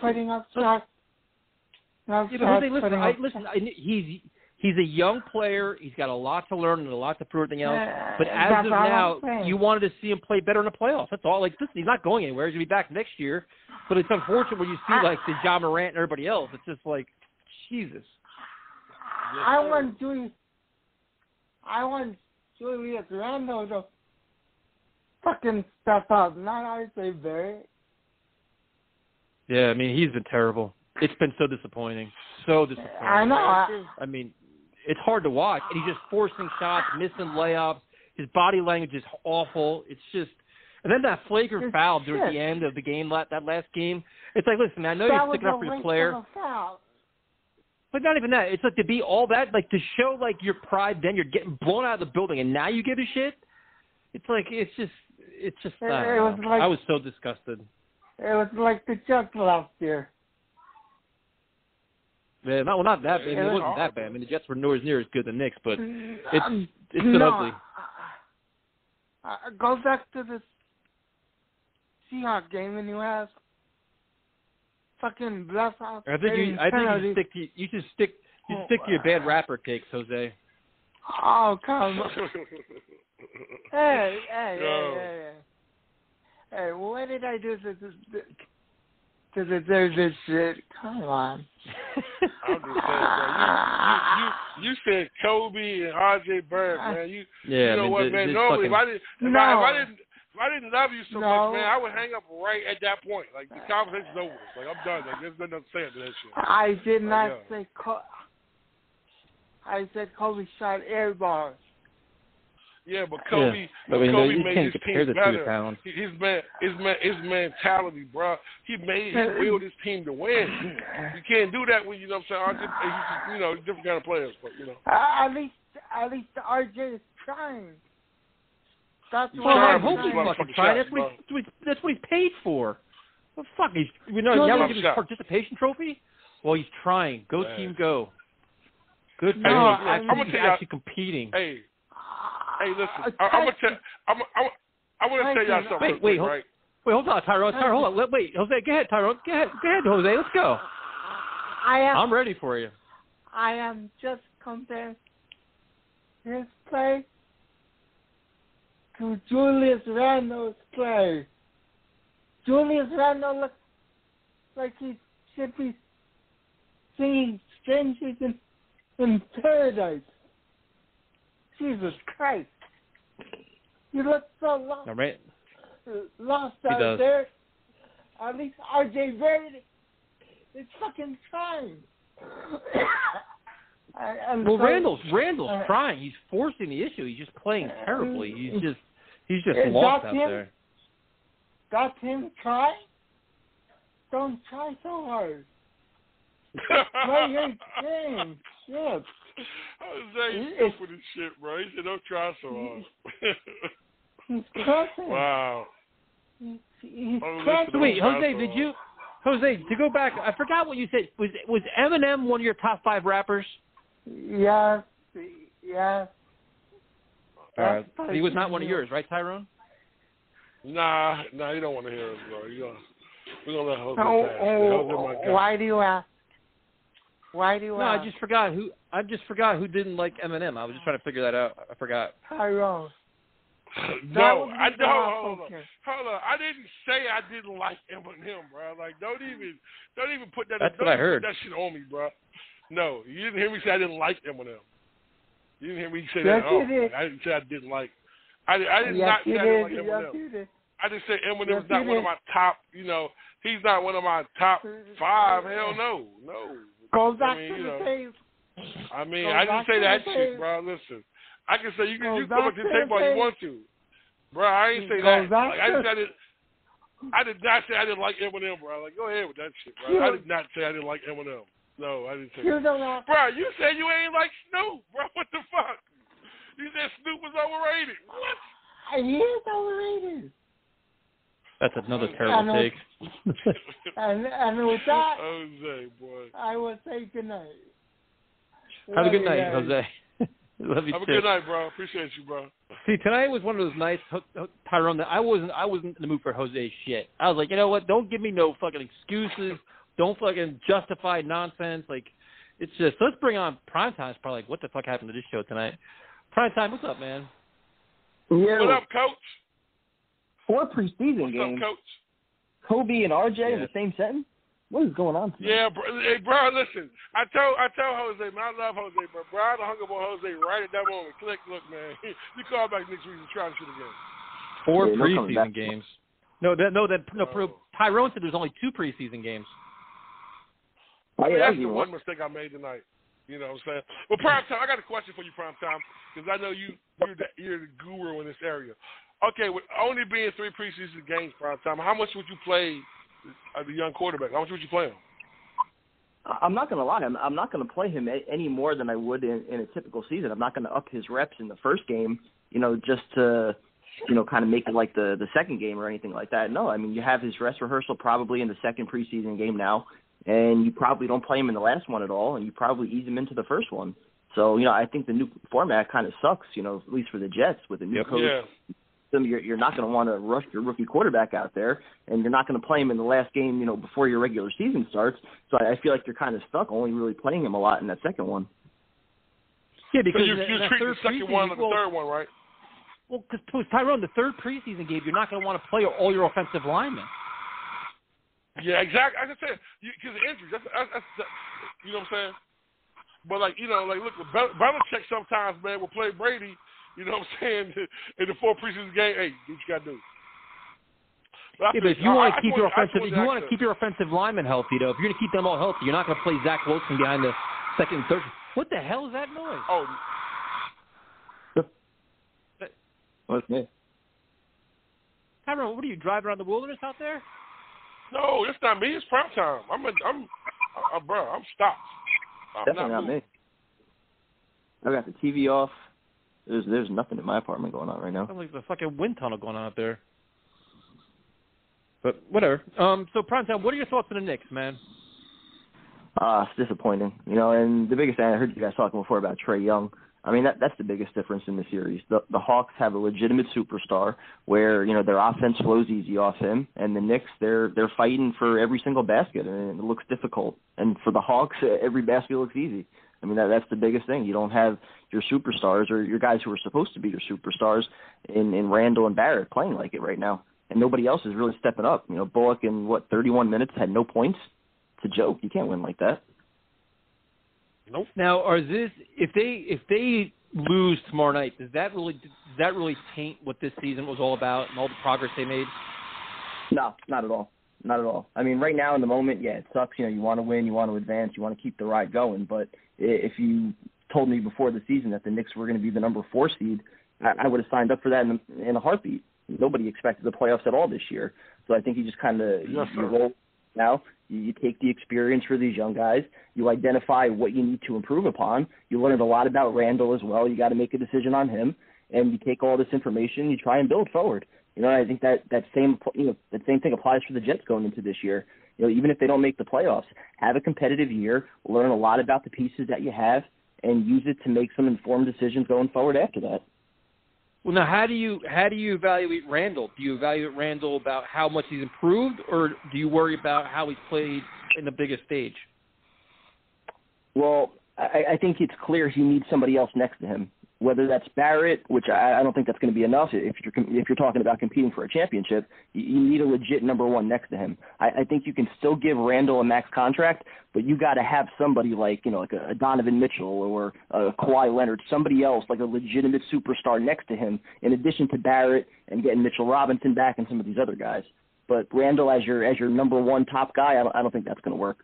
putting up shots. He's a young player. He's got a lot to learn and a lot to prove everything else. But as of now, you wanted to see him play better in the playoffs. That's all. Like, listen, he's not going anywhere. He's going to be back next year. But it's unfortunate when you see, like, the Ja Morant and everybody else. It's just like, Jesus. I want Julius Randle to fucking step up, not RJ Barrett. Yeah, I mean, he's been terrible. It's been so disappointing. So disappointing. I know. I mean, it's hard to watch. And he's just forcing shots, missing layups. His body language is awful. It's just – and then that flagrant foul during the end of the game, that last game. It's like, listen, I know you're sticking up for your player. But not even that. It's like to be all that, like to show like your pride, then you're getting blown out of the building, and now you give a shit. It's like it's just. I was so disgusted. It was like the Jets last year. Yeah, not that. I mean, it wasn't that bad. I mean, the Jets were nowhere near as good as the Knicks, but it's been ugly. Go back to the Seahawks game, and you have fucking left out. I think you should stick to your bad rapper takes, Jose. Oh, come on. Hey, what did I do to deserve this shit? Come on. I'm just saying, man. You said Kobe and R.J. Barrett, man. You know what, man? Normally, if I didn't love you so much, man, I would hang up right at that point. Like, the conversation's over. Like, I'm done. Like, there's nothing to say to that shit. I did not say I said Kobe shot air bars. Yeah, but Kobe made his team better. His mentality, bro. He willed his team to win. You can't do that when, you know what I'm saying, different kind of players, but, you know. At least RJ is trying. That's what I hope he's fucking trying. That's what he's paid for. What the fuck? Y'all want to give him his participation trophy? Well, he's trying. Go team, go. Good for him. He's actually competing. Hey, listen. I'm gonna tell y'all something. Wait, hold on, Tyrone. Hold on. Wait, Jose, go ahead, Tyrone. Go ahead, Jose. Let's go. I'm ready for you. I am just comparing his play to Julius Randle's play. Julius Randle looks like he should be singing Strangers in Paradise. Jesus Christ. He looks so lost. All right. Lost out there. At least R.J. Barrett is fucking trying. Randall's trying. He's forcing the issue. He's just playing terribly. He's just lost out there. That's him trying? Don't try so hard. Play your game. Yeah. Jose, he's stupid as shit, bro. He said, don't try so hard. He's cussing. Wow. He's cussing. Wait, Jose, to go back, I forgot what you said. Was Eminem one of your top 5 rappers? Yes. All right. He was not one of yours, right, Tyrone? Nah, you don't want to hear us, bro. We're going to let Jose pass. Why do you ask? No, I just forgot who didn't like Eminem. I was just trying to figure that out. I forgot. Tyrone. No, I don't. Hold on. I didn't say I didn't like Eminem, bro. Like, don't even put that. That's what I heard. Put that shit on me, bro. No, you didn't hear me say I didn't like Eminem. You didn't hear me say that at all. Like, I didn't say I didn't like. I did not say I didn't like Eminem. I just said Eminem is not one of my top. He's not one of my top 5. Hell no. Go back to the tape. I didn't say that shit, bro. Listen, I can say you can come up to the tape all you want to, bro. I ain't say that. Like, I did not say I didn't like Eminem, bro. Like, go ahead with that shit, bro. I did not say I didn't like Eminem. No, I didn't say that. Bro, you said you ain't like Snoop, bro. What the fuck? You said Snoop was overrated. What? He is overrated. That's another terrible take. and with that, Jose, boy, I will say good night. Have a good night, Jose. Love you Have too. a good night, bro. Appreciate you, bro. See, tonight was one of those nights, Tyrone, that I wasn't in the mood for Jose's shit. I was like, you know what? Don't give me no fucking excuses. Don't fucking justify nonsense. Like, it's just, let's bring on Primetime. It's probably like, what the fuck happened to this show tonight? Primetime, what's up, man? Yeah. What up, Coach? 4 preseason games. What's up, Coach? Kobe and RJ in the same sentence? What is going on tonight? Yeah, bro. Hey, bro, listen. I tell Jose, man, I love Jose, but bro, I hung up on Jose right at that moment. Click, look, man. You call back next week and try to shoot again. 4 preseason games. Tyrone said there's only 2 preseason games. That's the one mistake I made tonight. You know what I'm saying? Well, Primetime, I got a question for you, Primetime, because I know you're the guru in this area. Okay, with only being 3 preseason games, Primetime, how much would you play as a young quarterback? How much would you play him? I'm not going to lie. I'm not going to play him any more than I would in a typical season. I'm not going to up his reps in the first game, just to, kind of make it like the second game or anything like that. No, I mean, you have his dress rehearsal probably in the second preseason game now, and you probably don't play him in the last one at all, and you probably ease him into the first one. So, I think the new format kind of sucks, at least for the Jets with a new coach. system, you're not going to want to rush your rookie quarterback out there, and you're not going to play him in the last game, before your regular season starts. So I feel like you're kind of stuck only really playing him a lot in that second one. Yeah, because so you treat the second one like the third one, right? Well, because Tyrone, the third preseason game, you're not going to want to play all your offensive linemen. Yeah, exactly. As I said, because of injuries. That's, you know what I'm saying? But, look, Belichick sometimes, man, will play Brady, you know what I'm saying, in the 4 preseason game. Hey, do what you got to do. But if you want to keep your offensive linemen healthy, though, if you're going to keep them all healthy, you're not going to play Zach Wilson behind the second and third. What the hell is that noise? Oh. What's me? Tyrone, what are you, driving around the wilderness out there? No, it's not me. It's prime time. Bro, I'm stopped. Definitely not me. I got the TV off. There's nothing in my apartment going on right now. Sounds like there's a fucking wind tunnel going on out there. But whatever. So prime time, what are your thoughts on the Knicks, man? It's disappointing. And the biggest thing, I heard you guys talking before about Trae Young. I mean, that's the biggest difference in the series. The Hawks have a legitimate superstar where, their offense flows easy off him, and the Knicks, they're fighting for every single basket, and it looks difficult. And for the Hawks, every basket looks easy. I mean, that's the biggest thing. You don't have your superstars or your guys who are supposed to be your superstars in Randall and Barrett playing like it right now. And nobody else is really stepping up. Bullock in, 31 minutes had no points? It's a joke. You can't win like that. Nope. Now, if they lose tomorrow night, does that really taint what this season was all about and all the progress they made? No, not at all. Not at all. I mean, right now in the moment, yeah, it sucks. You want to win, you want to advance, you want to keep the ride going. But if you told me before the season that the Knicks were going to be the number 4 seed, I would have signed up for that in a heartbeat. Nobody expected the playoffs at all this year. So I think you just kind of roll now. You take the experience for these young guys. You identify what you need to improve upon. You learned a lot about Randall as well. You got to make a decision on him. And you take all this information, you try and build forward. I think that same thing applies for the Jets going into this year. Even if they don't make the playoffs, have a competitive year, learn a lot about the pieces that you have, and use it to make some informed decisions going forward after that. Well, now, how do you evaluate Randall? Do you evaluate Randall about how much he's improved, or do you worry about how he's played in the biggest stage? Well, I think it's clear he needs somebody else next to him. Whether that's Barrett, which I don't think that's going to be enough. If you're talking about competing for a championship, you need a legit number 1 next to him. I think you can still give Randall a max contract, but you got to have somebody like a Donovan Mitchell or a Kawhi Leonard, somebody else like a legitimate superstar next to him, in addition to Barrett and getting Mitchell Robinson back and some of these other guys. But Randall as your number 1 top guy, I don't think that's going to work.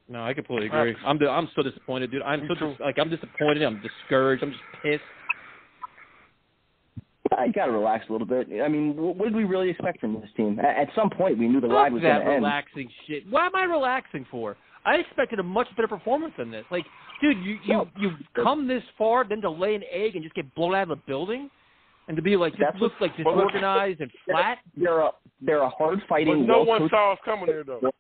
No, I completely agree. I'm so disappointed, dude. I'm disappointed. I'm discouraged. I'm just pissed. You got to relax a little bit. I mean, what did we really expect from this team? At some point, we knew the ride was going to end. Relaxing shit. What am I relaxing for? I expected a much better performance than this. Like, dude, you've come this far, then to lay an egg and just get blown out of the building, and to be like, this looks like disorganized and flat. They're a hard fighting. But no one saw us coming here though.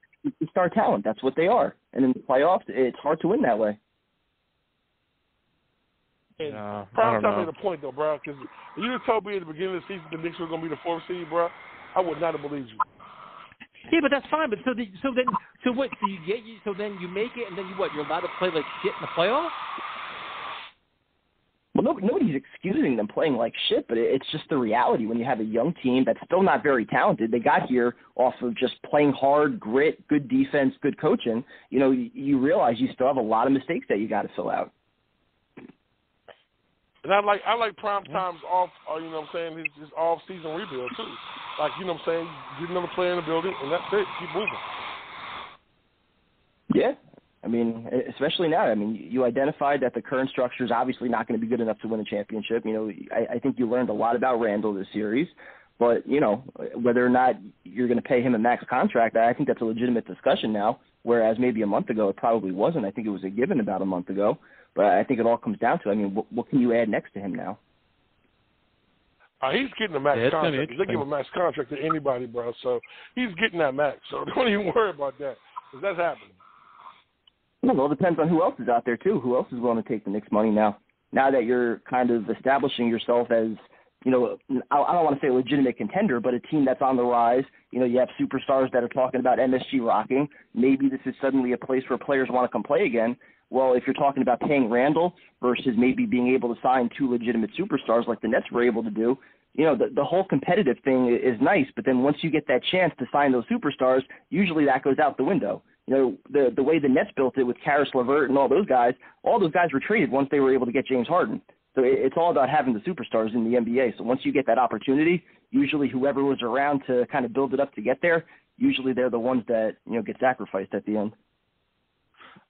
Star talent. That's what they are. And in the playoffs, it's hard to win that way. Prime time made a point, though, bro. Because you just told me at the beginning of the season the Knicks were going to be the 4th seed, bro. I would not have believed you. Yeah, but that's fine. But so then you make it, and then you're allowed to play like shit in the playoffs? Well, nobody's excusing them playing like shit, but it's just the reality when you have a young team that's still not very talented. They got here off of just playing hard, grit, good defense, good coaching. You realize you still have a lot of mistakes that you got to fill out. And I like Prime Time's off, his off-season rebuild, too. Like, get another player in the building, and that's it. Keep moving. Yeah. I mean, especially now. I mean, you identified that the current structure is obviously not going to be good enough to win a championship. I think you learned a lot about Randall this series. But, whether or not you're going to pay him a max contract, I think that's a legitimate discussion now, whereas maybe a month ago it probably wasn't. I think it was a given about a month ago. But I think it all comes down to, what can you add next to him now? He's getting a max contract. They give a max contract to anybody, bro. So he's getting that max. So don't even worry about that, because that's happening. Well, it depends on who else is out there, too. Who else is willing to take the Knicks money now? Now that you're kind of establishing yourself as I don't want to say a legitimate contender, but a team that's on the rise. You have superstars that are talking about MSG rocking. Maybe this is suddenly a place where players want to come play again. Well, if you're talking about paying Randall versus maybe being able to sign 2 legitimate superstars like the Nets were able to do, the whole competitive thing is nice. But then once you get that chance to sign those superstars, usually that goes out the window. The way the Nets built it with Karis LeVert and all those guys were traded once they were able to get James Harden. So it's all about having the superstars in the NBA. So once you get that opportunity, usually whoever was around to kind of build it up to get there, usually they're the ones that, get sacrificed at the end.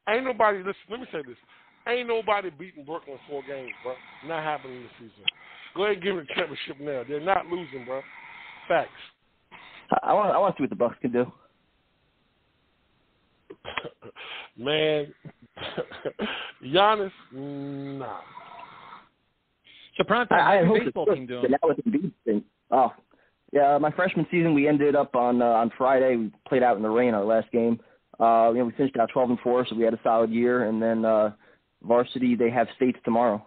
Ain't nobody, listen, let me say this. Ain't nobody beating Brooklyn 4 games, bro. Not happening this season. Go ahead and give them the championship now. They're not losing, bro. Facts. I want to see what the Bucks can do. Man, Giannis, nah. So, prime time, how's your baseball team doing? That was a big thing. Oh, yeah, my freshman season, we ended up on Friday. We played out in the rain our last game. We finished out 12-4, so we had a solid year. And then varsity, they have states tomorrow.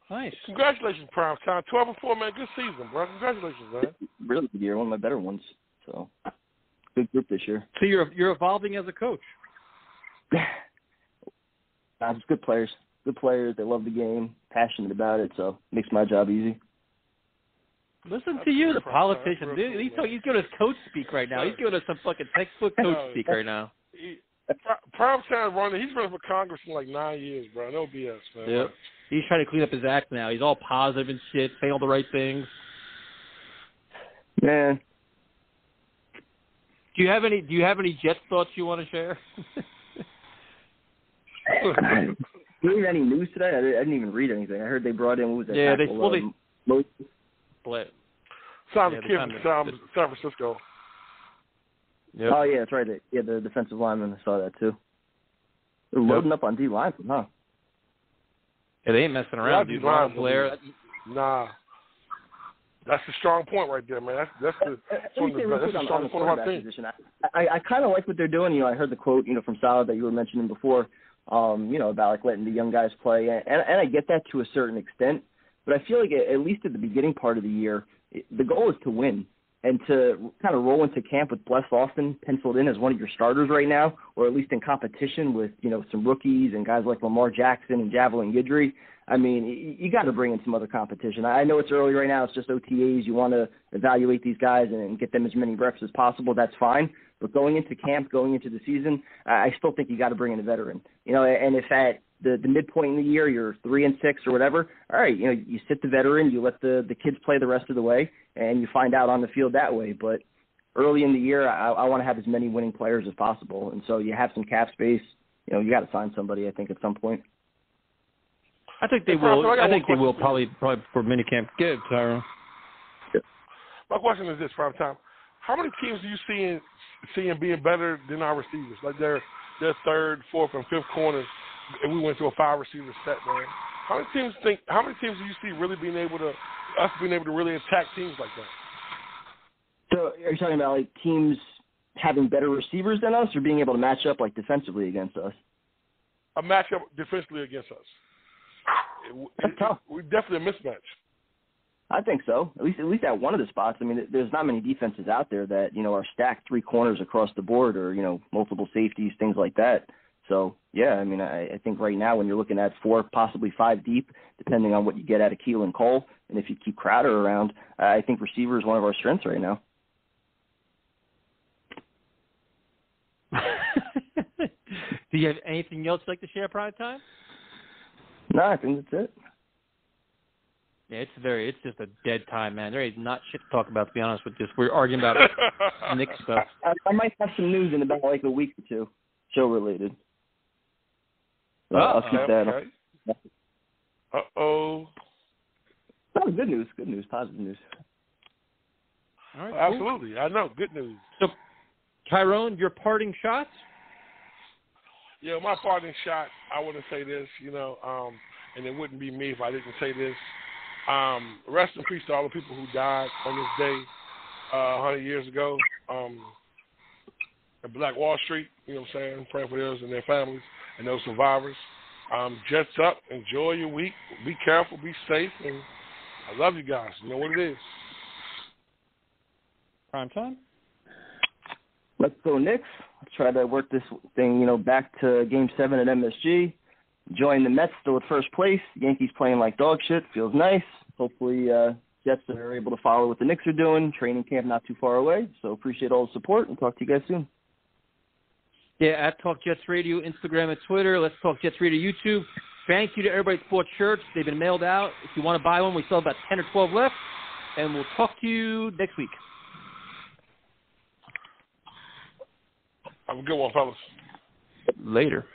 Nice. Congratulations, Prime Time. 12-4, man. Good season, bro. Congratulations, man. Really good year. One of my better ones. So, good group this year. So you're evolving as a coach. Just good players. Good players. They love the game. Passionate about it. So, makes my job easy. Listen to you, the politician. He's giving us coach speak right now. He's giving us some fucking textbook coach speak right now. Prime Time running. He's running for Congress in like 9 years, bro. No BS, man. Yep. He's trying to clean up his act now. He's all positive and shit, saying all the right things. Man. Do you have any Jets thoughts you want to share? Do you have any news today? I didn't even read anything. I heard they brought in, what was that? Yeah, tackle, split. Simon Kim from San Francisco. Yep. Oh, yeah, that's right. Yeah, the defensive lineman. I saw that, too. They're loading up on D-line, huh? Yeah, they ain't messing around, dude. Ron Blair. Nah. That's the strong point right there, man. That's the strong point of our team. I kind of like what they're doing. I heard the quote, from Saleh that you were mentioning before, about like letting the young guys play. And I get that to a certain extent. But I feel like at least at the beginning part of the year, the goal is to win and to kind of roll into camp with Bless Austin penciled in as one of your starters right now, or at least in competition with, some rookies and guys like Lamar Jackson and Javelin Guidry. I mean, you got to bring in some other competition. I know it's early right now. It's just OTAs. You want to evaluate these guys and get them as many reps as possible. That's fine. But going into camp, going into the season, I still think you got to bring in a veteran. And if at the midpoint in the year you're 3-6 or whatever, all right, you sit the veteran, you let the kids play the rest of the way, and you find out on the field that way. But early in the year, I want to have as many winning players as possible. And so you have some cap space. You got to sign somebody, I think, at some point. I think they will. I think they will probably for minicamp. Good, Tyrone. My question is this, Prime Time. How many teams do you seeing being better than our receivers? Like their third, fourth, and fifth corners, and we went to a 5-receiver set, man. How many teams do you see really being able to really attack teams like that? So are you talking about like teams having better receivers than us, or being able to match up like defensively against us? A matchup defensively against us. That's tough. We're definitely a mismatch. I think so. At least at one of the spots. I mean, there's not many defenses out there that are stacked 3 corners across the board, or multiple safeties, things like that. So yeah, I mean, I think right now when you're looking at 4, possibly 5 deep, depending on what you get out of Keelan Cole, and if you keep Crowder around, I think receiver is one of our strengths right now. Do you have anything else you'd like to share, Prime Time? No, I think that's it. Yeah, it's just a dead time, man. There is not shit to talk about, to be honest with you. We're arguing about Knicks stuff. I might have some news in about like a week or 2, show related. So I'll keep that up. Uh-oh. Oh, good news, positive news. All right, absolutely. Cool. I know, good news. So, Tyrone, your parting shots? Yeah, my parting shot, I want to say this, and it wouldn't be me if I didn't say this. Rest in peace to all the people who died on this day 100 years ago at Black Wall Street, you know what I'm saying? Praying for those and their families and those survivors. Jets up. Enjoy your week. Be careful. Be safe. And I love you guys. You know what it is. Prime time. Let's go Knicks. Let's try to work this thing, back to Game 7 at MSG. Enjoying the Mets still at first place. Yankees playing like dog shit. Feels nice. Hopefully Jets are able to follow what the Knicks are doing. Training camp not too far away. So appreciate all the support and talk to you guys soon. Yeah, at Talk Jets Radio, Instagram and Twitter. Let's Talk Jets Radio, YouTube. Thank you to everybody that bought shirts. They've been mailed out. If you want to buy one, we still have about 10 or 12 left. And we'll talk to you next week. Have a good one, fellas. Later.